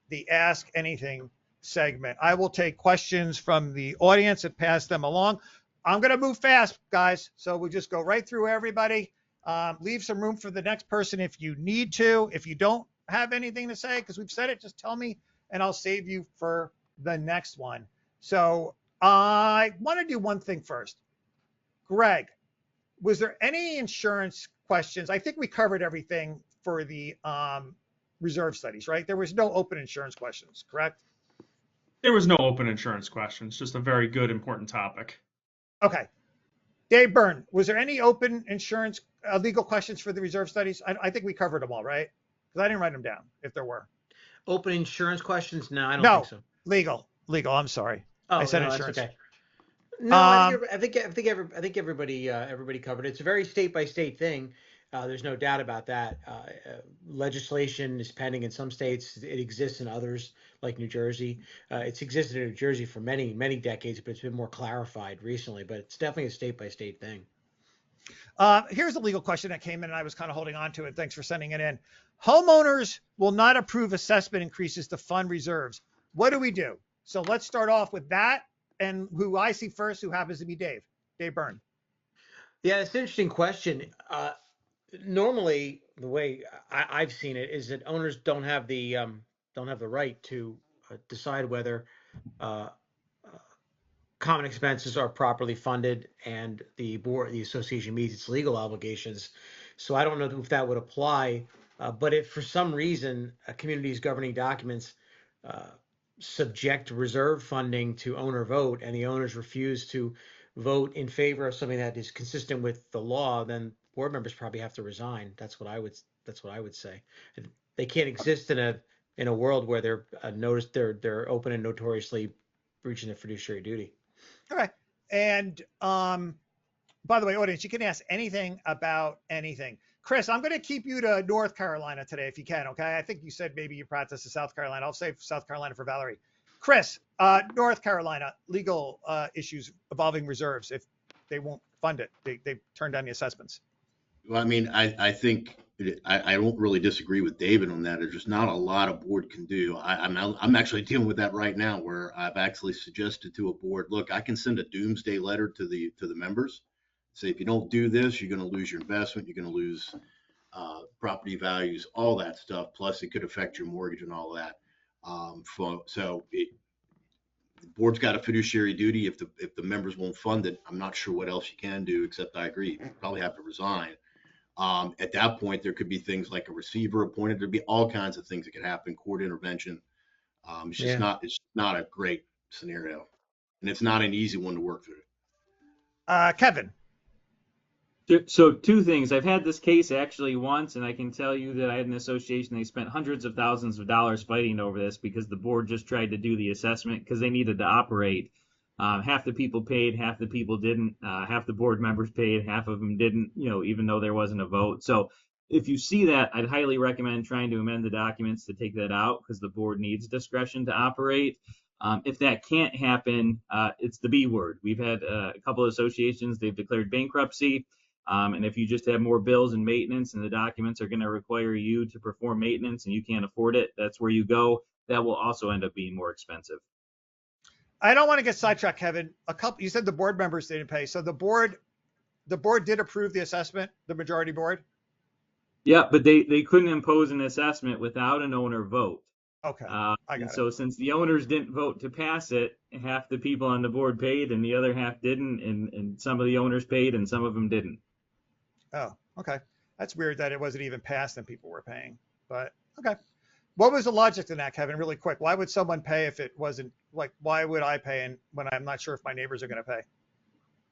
the Ask Anything segment. I will take questions from the audience and pass them along. I'm going to move fast, guys. So we'll just go right through everybody. Leave some room for the next person if you need to. If you don't have anything to say, because we've said it, just tell me and I'll save you for the next one. So I want to do one thing first. Greg, was there any insurance questions? I think we covered everything for the reserve studies, right? There was no open insurance questions, correct? There was no open insurance questions, just a very good, important topic. Okay. Dave Byrne, was there any open insurance legal questions for the reserve studies? I think we covered them all, right? Because I didn't write them down if there were. Open insurance questions? No, I don't think so. Legal. I'm sorry. Oh, I said no, insurance. that's okay. No, I think everybody covered it. It's a very state by state thing. There's no doubt about that. Legislation is pending in some states. It exists in others, like New Jersey. It's existed in New Jersey for many, many decades, but it's been more clarified recently. But it's definitely a state by state thing. Here's a legal question that came in, and I was kind of holding on to it. Thanks for sending it in. Homeowners will not approve assessment increases to fund reserves. What do we do? So let's start off with that. And who I see first, who happens to be Dave Byrne. Yeah, it's an interesting question. Normally, the way I've seen it is that owners don't have the right to decide whether common expenses are properly funded and the association meets its legal obligations. So I don't know if that would apply. But if for some reason a community's governing documents subject reserve funding to owner vote and the owners refuse to vote in favor of something that is consistent with the law, then board members probably have to resign. That's what I would say. They can't exist in a world where they're open and notoriously breaching their fiduciary duty. Okay. And by the way, audience, you can ask anything about anything. Chris, I'm going to keep you to North Carolina today if you can, okay? I think you said maybe you practice in South Carolina. I'll save South Carolina for Valerie. Chris, North Carolina, legal issues involving reserves if they won't fund it. They turned down the assessments. Well, I mean, I think I don't really disagree with David on that. There's just not a lot a board can do. I'm actually dealing with that right now, where I've actually suggested to a board, look, I can send a doomsday letter to the members, say if you don't do this, you're going to lose your investment, you're going to lose property values, all that stuff. Plus, it could affect your mortgage and all that. The board's got a fiduciary duty. If the members won't fund it, I'm not sure what else you can do, except I agree, you probably have to resign. At that point, there could be things like a receiver appointed. There'd be all kinds of things that could happen, court intervention. It's just it's not a great scenario, and it's not an easy one to work through. Kevin. So two things. I've had this case actually once, and I can tell you that I had an association. They spent hundreds of thousands of dollars fighting over this because the board just tried to do the assessment because they needed to operate. Half the people paid, half the people didn't. Half the board members paid, half of them didn't, even though there wasn't a vote. So if you see that, I'd highly recommend trying to amend the documents to take that out because the board needs discretion to operate. If that can't happen, it's the B word. We've had a couple of associations, they've declared bankruptcy. And if you just have more bills and maintenance and the documents are going to require you to perform maintenance and you can't afford it, that's where you go. That will also end up being more expensive. I don't want to get sidetracked, Kevin. You said the board members didn't pay. So the board did approve the assessment, the majority board? Yeah, but they couldn't impose an assessment without an owner vote. Okay. So since the owners didn't vote to pass it, half the people on the board paid and the other half didn't, and some of the owners paid and some of them didn't. Oh, okay. That's weird that it wasn't even passed and people were paying. But okay. What was the logic in that, Kevin? Really quick. Why would someone pay if it wasn't why would I pay when I'm not sure if my neighbors are going to pay?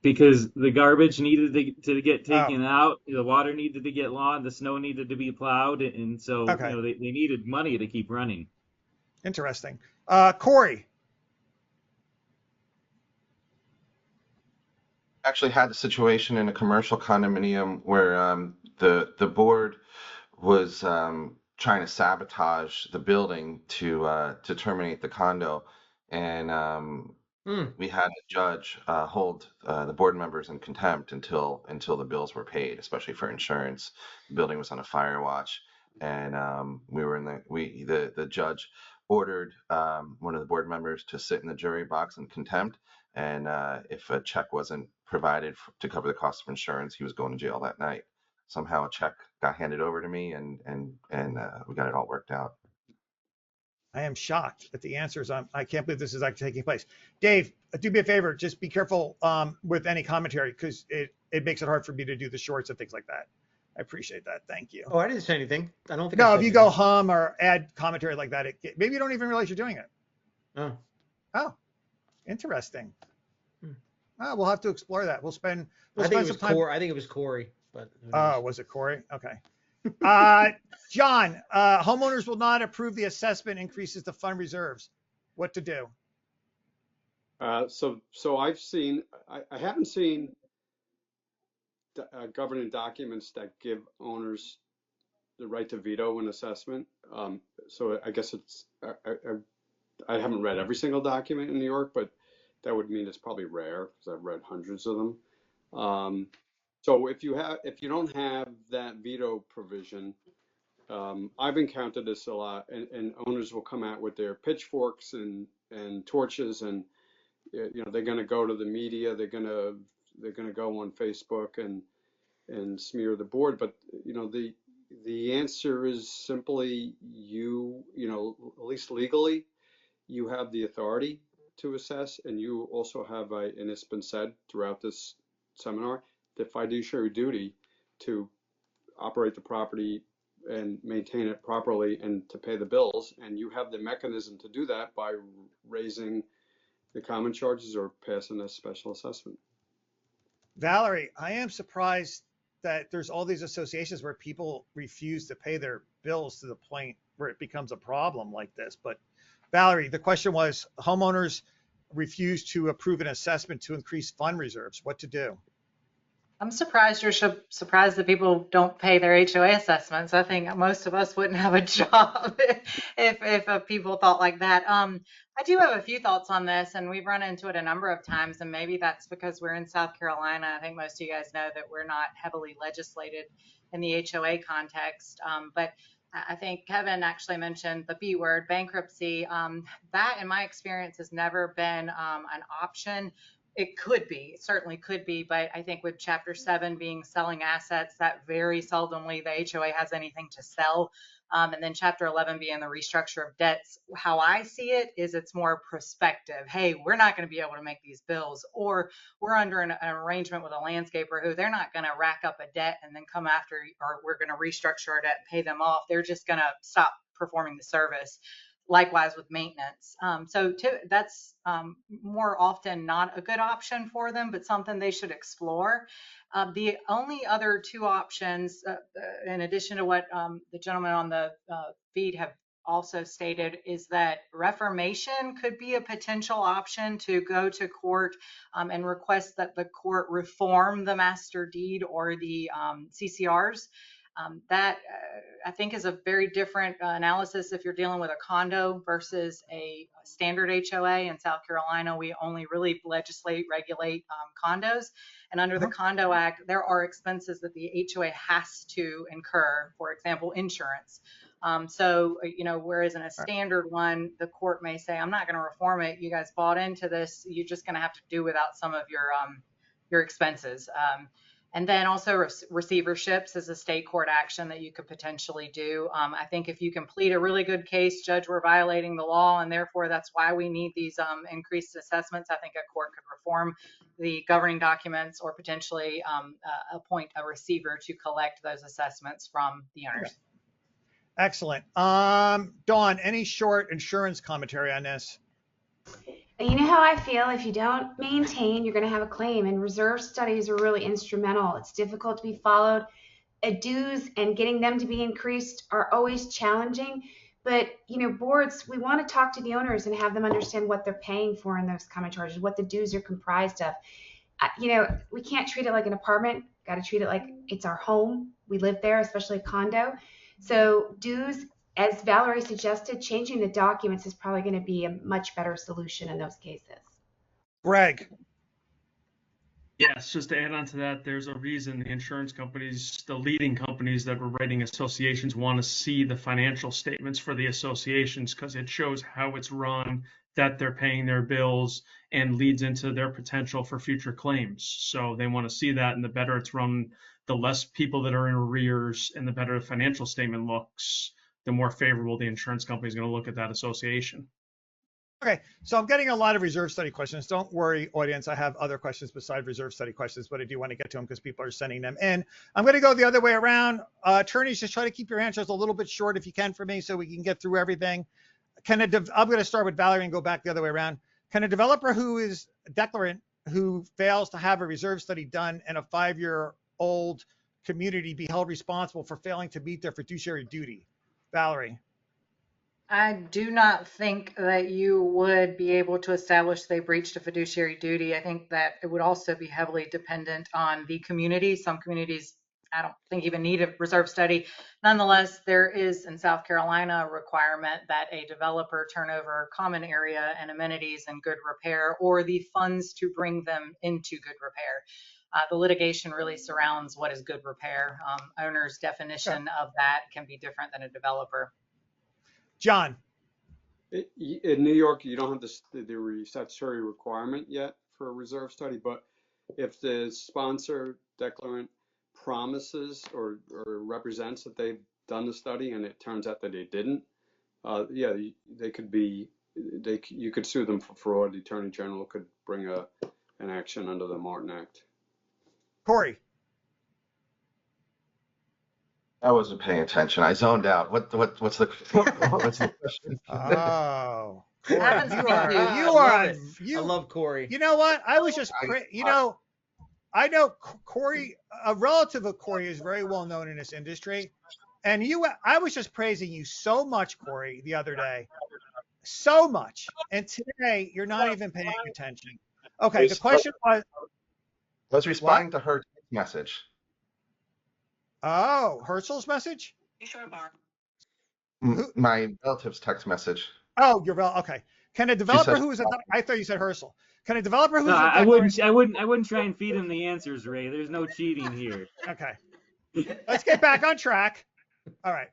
Because the garbage needed to get taken out, the water needed to get lawned, the snow needed to be plowed, and so they needed money to keep running. Interesting. Corey. Actually had a situation in a commercial condominium where the board was trying to sabotage the building to terminate the condo, and we had a judge hold the board members in contempt until the bills were paid, especially for insurance. The building was on a fire watch, and the judge ordered one of the board members to sit in the jury box in contempt, and if a check wasn't provided to cover the cost of insurance, he was going to jail that night. Somehow a check got handed over to me, and we got it all worked out. I am shocked at the answers. I can't believe this is actually taking place. Dave, do me a favor. Just be careful with any commentary because it makes it hard for me to do the shorts and things like that. I appreciate that. Thank you. Oh, I didn't say anything. I don't think. No, if you go hum or add commentary like that, maybe you don't even realize you're doing it. Oh, interesting. Oh, we'll have to explore that. We'll spend some time. I think it was Corey. But was it Corey? Okay. John, homeowners will not approve the assessment increases the fund reserves. What to do? So I've seen, I haven't seen governing documents that give owners the right to veto an assessment. So I guess I haven't read every single document in New York, but that would mean it's probably rare because I've read hundreds of them. So if you don't have that veto provision, I've encountered this a lot, and owners will come out with their pitchforks and torches, and they're going to go to the media, they're going to go on Facebook and smear the board. But the answer is simply at least legally, you have the authority to assess, and you also have and it's been said throughout this seminar, the fiduciary duty to operate the property and maintain it properly and to pay the bills. And you have the mechanism to do that by raising the common charges or passing a special assessment. Valerie, I am surprised that there's all these associations where people refuse to pay their bills to the point where it becomes a problem like this. But Valerie, the question was homeowners refuse to approve an assessment to increase fund reserves. What to do? I'm surprised you're surprised that people don't pay their HOA assessments. I think most of us wouldn't have a job if people thought like that. I do have a few thoughts on this, and we've run into it a number of times, and maybe that's because we're in South Carolina. I think most of you guys know that we're not heavily legislated in the HOA context, but I think Kevin actually mentioned the B word, bankruptcy. That, in my experience, has never been an option. It could be, it certainly could be, but I think with Chapter 7 being selling assets, that very seldomly the HOA has anything to sell. And then Chapter 11 being the restructure of debts. How I see it is it's more prospective. Hey, we're not going to be able to make these bills, or we're under an arrangement with a landscaper who they're not going to rack up a debt and then come after, or we're going to restructure our debt and pay them off. They're just going to stop performing the service. Likewise with maintenance. That's more often not a good option for them, but something they should explore. The only other two options, in addition to what the gentleman on the feed have also stated, is that reformation could be a potential option to go to court and request that the court reform the master deed or the CCRs. That I think is a very different analysis if you're dealing with a condo versus a standard HOA. In South Carolina, we only really regulate condos. And under the Condo Act, there are expenses that the HOA has to incur, for example, insurance. Whereas in a standard one, the court may say, I'm not going to reform it. You guys bought into this. You're just going to have to do without some of your expenses. And then also receiverships is a state court action that you could potentially do. I think if you complete a really good case, judge, we're violating the law, and therefore that's why we need these increased assessments. I think a court could reform the governing documents or potentially appoint a receiver to collect those assessments from the owners. Okay. Excellent. Dawn, any short insurance commentary on this? You know how I feel, if you don't maintain, you're going to have a claim, and reserve studies are really instrumental. It's difficult to be followed. Dues and getting them to be increased are always challenging, but boards, we want to talk to the owners and have them understand what they're paying for in those common charges, what the dues are comprised of. We can't treat it like an apartment. Got to treat it like it's our home. We live there, especially a condo. So dues, as Valerie suggested, changing the documents is probably going to be a much better solution in those cases. Greg. Yes, just to add on to that, there's a reason the insurance companies, the leading companies that were writing associations, want to see the financial statements for the associations, because it shows how it's run, that they're paying their bills, and leads into their potential for future claims. So they want to see that, and the better it's run, the less people that are in arrears, and the better the financial statement looks, the more favorable the insurance company is going to look at that association. Okay, so I'm getting a lot of reserve study questions. Don't worry, audience. I have other questions besides reserve study questions, but I do want to get to them because people are sending them in. I'm going to go the other way around. Attorneys, just try to keep your answers a little bit short if you can for me so we can get through everything. I'm going to start with Valerie and go back the other way around. Can a developer who is a declarant who fails to have a reserve study done in a 5-year-old community be held responsible for failing to meet their fiduciary duty? Valerie. I do not think that you would be able to establish they breached a fiduciary duty. I think that it would also be heavily dependent on the community. Some communities, I don't think, even need a reserve study. Nonetheless, there is in South Carolina a requirement that a developer turn over common area and amenities in good repair, or the funds to bring them into good repair. The litigation really surrounds what is good repair. Owner's definition of that can be different than a developer. John. In New York, you don't have the statutory requirement yet for a reserve study, but if the sponsor declarant promises or represents that they've done the study and it turns out that they didn't, you could sue them for fraud. The Attorney General could bring an action under the Martin Act. Corey. I wasn't paying attention. I zoned out. What's the question? Oh, I love Corey. You know what? I was just, I know Corey, a relative of Corey, is very well known in this industry, and I was just praising you so much, Corey, the other day, so much, and today you're not even paying attention. Okay, the question was. I was responding to her message. Oh, Herschel's message? Who? My relative's text message. Oh, okay. Can a She developer said, who is a, I thought you said Herschel. Can a developer No, who's a I declarant? wouldn't try and feed him the answers, Ray. There's no cheating here. Okay. Let's get back on track. All right.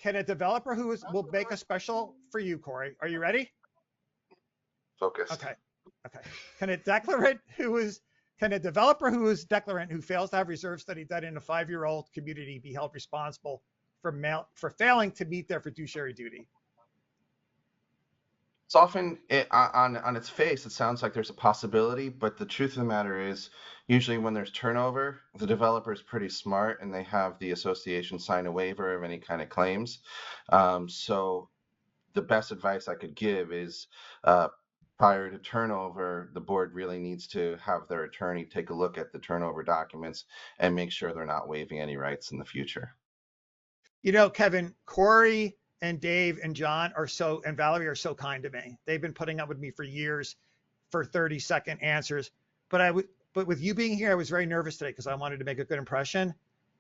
Can a developer will make a special for you, Corey? Are you ready? focused. Okay. Okay. Can a developer who is declarant who fails to have reserve study done in a 5-year-old community be held responsible for failing to meet their fiduciary duty? It's often on its face, it sounds like there's a possibility, but the truth of the matter is, usually when there's turnover, the developer is pretty smart and they have the association sign a waiver of any kind of claims. So the best advice I could give is prior to turnover, the board really needs to have their attorney take a look at the turnover documents and make sure they're not waiving any rights in the future. You know, Kevin, Corey and Dave and John and Valerie are so kind to me. They've been putting up with me for years for 30-second answers. But with you being here, I was very nervous today because I wanted to make a good impression.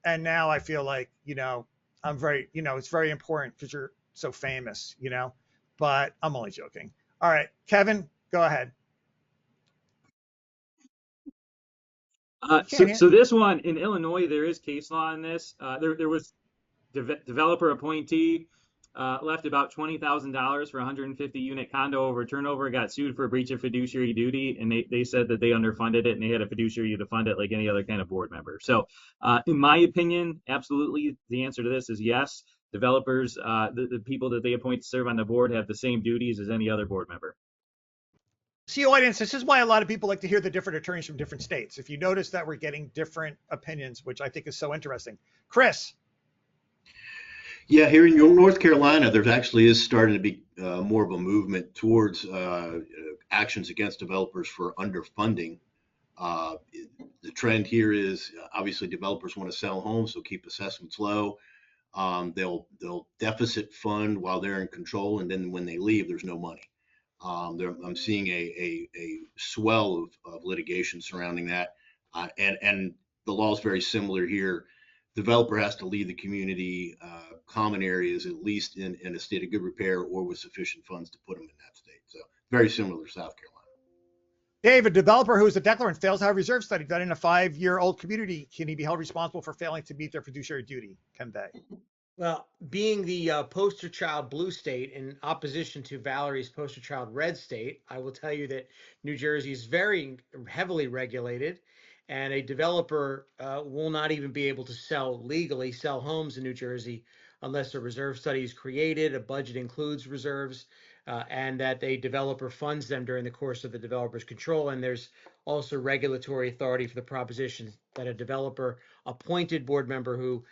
And now I feel like, I'm very, it's very important because you're so famous, but I'm only joking. All right, Kevin, go ahead. So this one in Illinois, there is case law on this. There was developer appointee left about $20,000 for a 150-unit condo over turnover, got sued for a breach of fiduciary duty, and they said that they underfunded it and they had a fiduciary to fund it like any other kind of board member. So in my opinion, absolutely, the answer to this is yes. Developers, the people that they appoint to serve on the board have the same duties as any other board member. See, audience, this is why a lot of people like to hear the different attorneys from different states. If you notice that we're getting different opinions, which I think is so interesting. Chris. Yeah, here in North Carolina, there actually is starting to be more of a movement towards actions against developers for underfunding. The trend here is obviously developers want to sell homes, so keep assessments low. They'll deficit fund while they're in control, and then when they leave, there's no money. I'm seeing a swell of litigation surrounding that, and the law is very similar here. Developer has to leave the community common areas at least in a state of good repair or with sufficient funds to put them in that state. So very similar to South Carolina. Dave, a developer who is a declarant fails to have a reserve study done in a 5-year-old community, can he be held responsible for failing to meet their fiduciary duty? Can they? Well, being the poster child blue state in opposition to Valerie's poster child red state, I will tell you that New Jersey is very heavily regulated, and a developer will not even be able to legally sell homes in New Jersey unless a reserve study is created, a budget includes reserves, and that a developer funds them during the course of the developer's control. And there's also regulatory authority for the proposition that a developer appointed board member who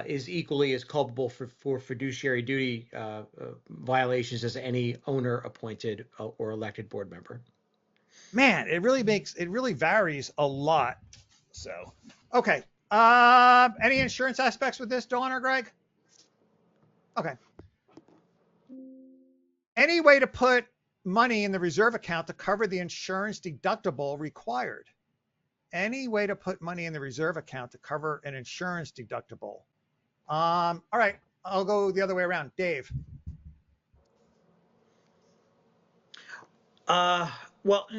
is equally as culpable for fiduciary duty violations as any owner appointed or elected board member. Man, it really varies a lot. So, okay. Any insurance aspects with this, Dawn or Greg? Okay. Any way to put money in the reserve account to cover the insurance deductible required? Any way to put money in the reserve account to cover an insurance deductible? All right, I'll go the other way around. Dave. Well,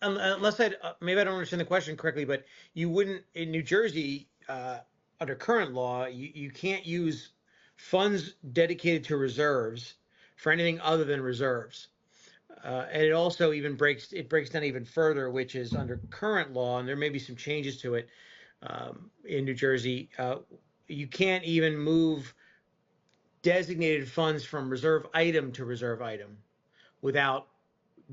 unless maybe I don't understand the question correctly, but you wouldn't in New Jersey under current law, you can't use funds dedicated to reserves for anything other than reserves. And it also even breaks down even further, which is under current law, and there may be some changes to it in New Jersey. You can't even move designated funds from reserve item to reserve item without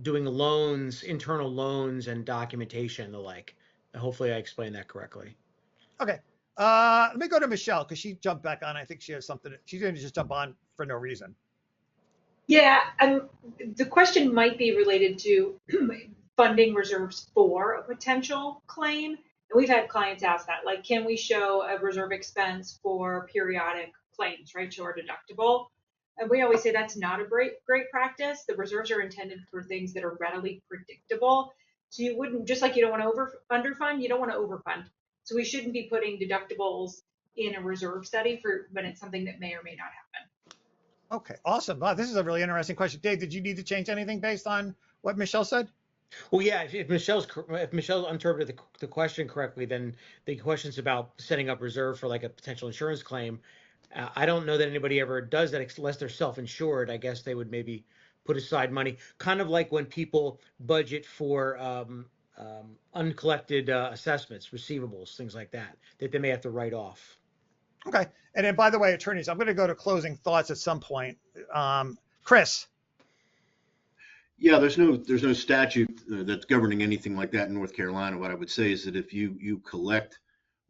doing loans, internal loans, and documentation and the like. Hopefully I explained that correctly. Okay. Let me go to Michelle because she jumped back on. I think she has something. She didn't just jump on for no reason. Yeah, the question might be related to funding reserves for a potential claim. And we've had clients ask that, like, can we show a reserve expense for periodic claims, right? Show our deductible. And we always say that's not a great practice. The reserves are intended for things that are readily predictable. So you wouldn't, just like you don't want to underfund, you don't want to overfund. So we shouldn't be putting deductibles in a reserve study for when it's something that may or may not happen. Okay, awesome. Wow, this is a really interesting question. Dave, did you need to change anything based on what Michelle said? Well, yeah, if Michelle interpreted the question correctly, then the question's about setting up reserve for like a potential insurance claim. I don't know that anybody ever does that unless they're self-insured. I guess they would maybe put aside money, kind of like when people budget for uncollected assessments, receivables, things like that, that they may have to write off. Okay. And then, by the way, attorneys, I'm going to go to closing thoughts at some point. Chris. Yeah, there's no statute that's governing anything like that in North Carolina. What I would say is that if you collect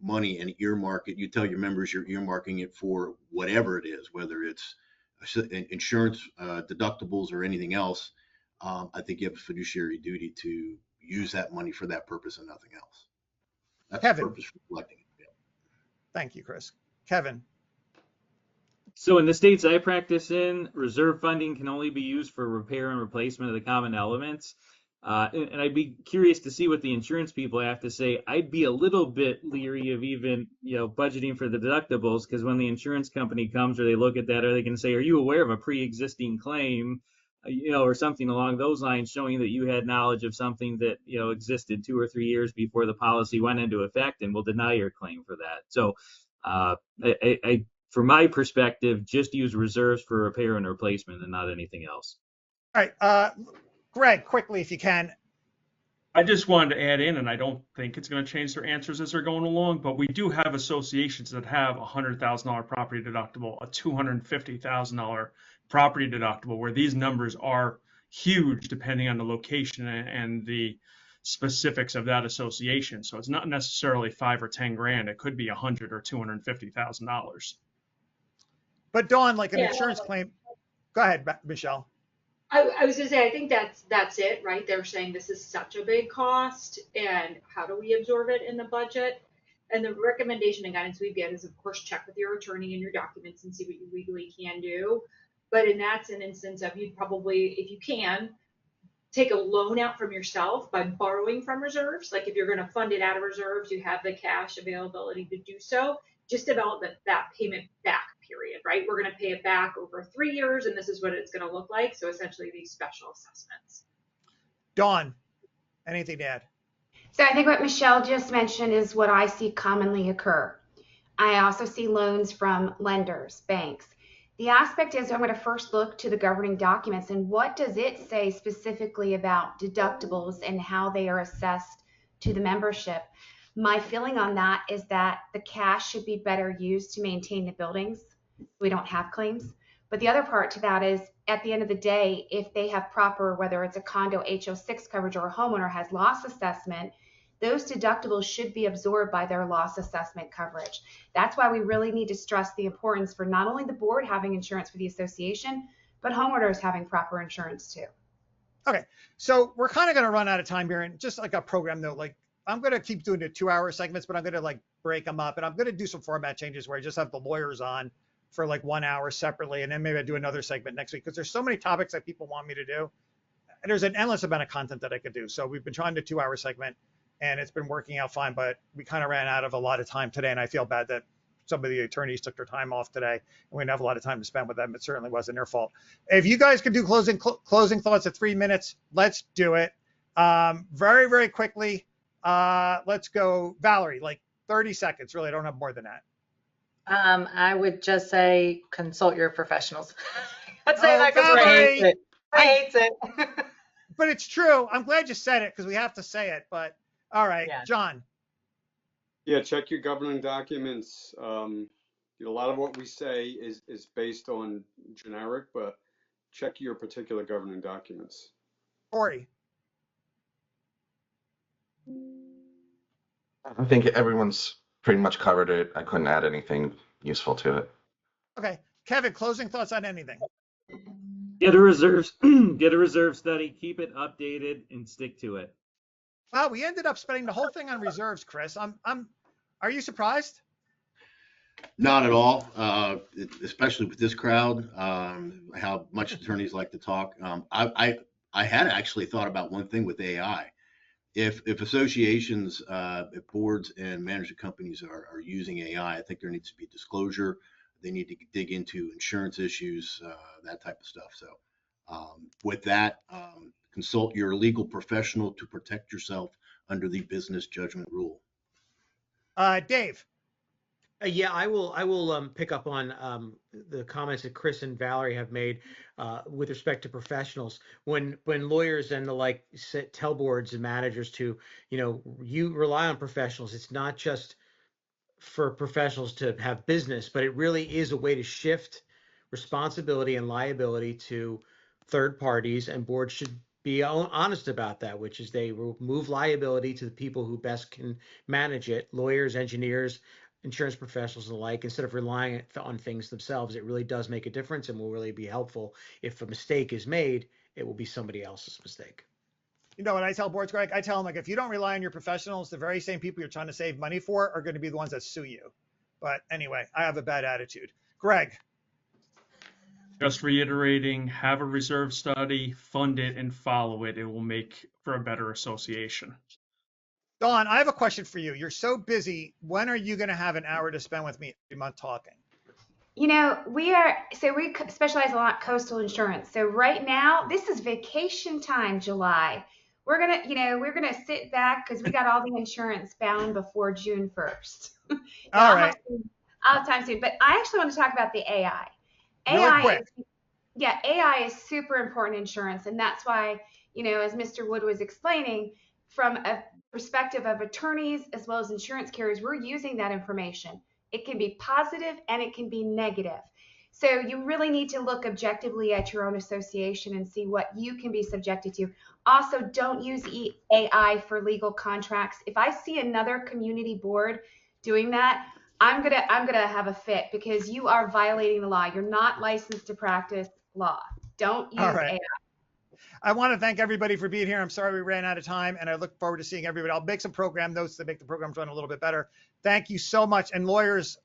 money and earmark it, you tell your members you're earmarking it for whatever it is, whether it's insurance, deductibles, or anything else. I think you have a fiduciary duty to use that money for that purpose and nothing else. That's Kevin. the purpose for collecting it. Yeah. Thank you, Chris. Kevin. So in the states I practice in, reserve funding can only be used for repair and replacement of the common elements. And I'd be curious to see what the insurance people have to say. I'd be a little bit leery of even, budgeting for the deductibles, because when the insurance company comes or they look at that, or they can say, are you aware of a pre-existing claim, or something along those lines, showing that you had knowledge of something that, existed 2 or 3 years before the policy went into effect, and will deny your claim for that. So from my perspective, just use reserves for repair and replacement and not anything else. All right. Greg, quickly, if you can. I just wanted to add in, and I don't think it's going to change their answers as they're going along, but we do have associations that have a $100,000 property deductible, a $250,000 property deductible, where these numbers are huge depending on the location and the specifics of that association. So it's not necessarily 5 or 10 grand. It could be $100,000 or $250,000. But Dawn, like an insurance claim. Go ahead, Michelle. I was going to say, I think that's it, right? They're saying this is such a big cost, and how do we absorb it in the budget? And the recommendation and guidance we get is, of course, check with your attorney and your documents and see what you legally can do. But that's an instance of, you'd probably, if you can, take a loan out from yourself by borrowing from reserves. Like if you're going to fund it out of reserves, you have the cash availability to do so. Just develop that payment back period, right? We're going to pay it back over 3 years, and this is what it's going to look like. So essentially these special assessments. Dawn, anything to add? So I think what Michelle just mentioned is what I see commonly occur. I also see loans from lenders, banks. The aspect is I'm going to first look to the governing documents and what does it say specifically about deductibles and how they are assessed to the membership. My feeling on that is that the cash should be better used to maintain the buildings. We don't have claims. But the other part to that is, at the end of the day, if they have proper, whether it's a condo HO6 coverage or a homeowner has loss assessment, those deductibles should be absorbed by their loss assessment coverage. That's why we really need to stress the importance for not only the board having insurance for the association, but homeowners having proper insurance too. Okay, so we're kind of going to run out of time here, and just like a program note, like I'm going to keep doing the 2-hour segments, but I'm going to like break them up, and I'm going to do some format changes where I just have the lawyers on for like 1 hour separately, and then maybe I do another segment next week, because there's so many topics that people want me to do, and there's an endless amount of content that I could do. So we've been trying the 2-hour segment, and it's been working out fine, but we kind of ran out of a lot of time today, and I feel bad that some of the attorneys took their time off today, and we didn't have a lot of time to spend with them. It certainly wasn't their fault. If you guys could do closing thoughts at 3 minutes, let's do it. Very, very quickly. Let's go, Valerie, like 30 seconds. Really, I don't have more than that. I would just say consult your professionals. I'd say that because Valerie, I hates it. But it's true. I'm glad you said it because we have to say it. But all right, yeah. John. Yeah, check your governing documents. A lot of what we say is based on generic, but check your particular governing documents. Corey. I think everyone's pretty much covered it. I couldn't add anything useful to it. Okay, Kevin, closing thoughts on anything? Get a reserve study, keep it updated, and stick to it. Wow, we ended up spending the whole thing on reserves, Chris. Are you surprised? Not at all, especially with this crowd, how much attorneys like to talk. I had actually thought about one thing with AI. if associations, if boards and management companies are using AI, I think there needs to be disclosure. They need to dig into insurance issues, that type of stuff. So with that, consult your legal professional to protect yourself under the business judgment rule. Dave. Yeah, I will pick up on the comments that Chris and Valerie have made with respect to professionals. When lawyers and the like tell boards and managers to, you rely on professionals. It's not just for professionals to have business, but it really is a way to shift responsibility and liability to third parties, and boards should be honest about that, which is they will move liability to the people who best can manage it, lawyers, engineers, insurance professionals and the like, instead of relying on things themselves. It really does make a difference and will really be helpful. If a mistake is made, it will be somebody else's mistake. You know what I tell boards, Greg? I tell them, like, if you don't rely on your professionals, the very same people you're trying to save money for are going to be the ones that sue you. But anyway, I have a bad attitude. Greg. Just reiterating, have a reserve study, fund it, and follow it. It will make for a better association. Dawn, I have a question for you. You're so busy. When are you going to have an hour to spend with me every month talking? We specialize a lot in coastal insurance. So right now, this is vacation time, July. We're gonna sit back because we got all the insurance bound before June 1st. All right. I'll have time soon. But I actually want to talk about the AI. Really quick. AI is super important in insurance, and that's why, as Mr. Wood was explaining, from a perspective of attorneys as well as insurance carriers, we're using that information. It can be positive and it can be negative. So you really need to look objectively at your own association and see what you can be subjected to. Also, don't use AI for legal contracts. If I see another community board doing that, I'm gonna have a fit, because you are violating the law. You're not licensed to practice law. Don't use AI. I want to thank everybody for being here. I'm sorry we ran out of time, and I look forward to seeing everybody. I'll make some program notes to make the programs run a little bit better. Thank you so much. And lawyers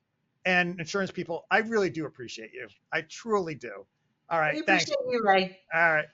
and insurance people, I really do appreciate you. I truly do. All right. We appreciate you, Ray. All right.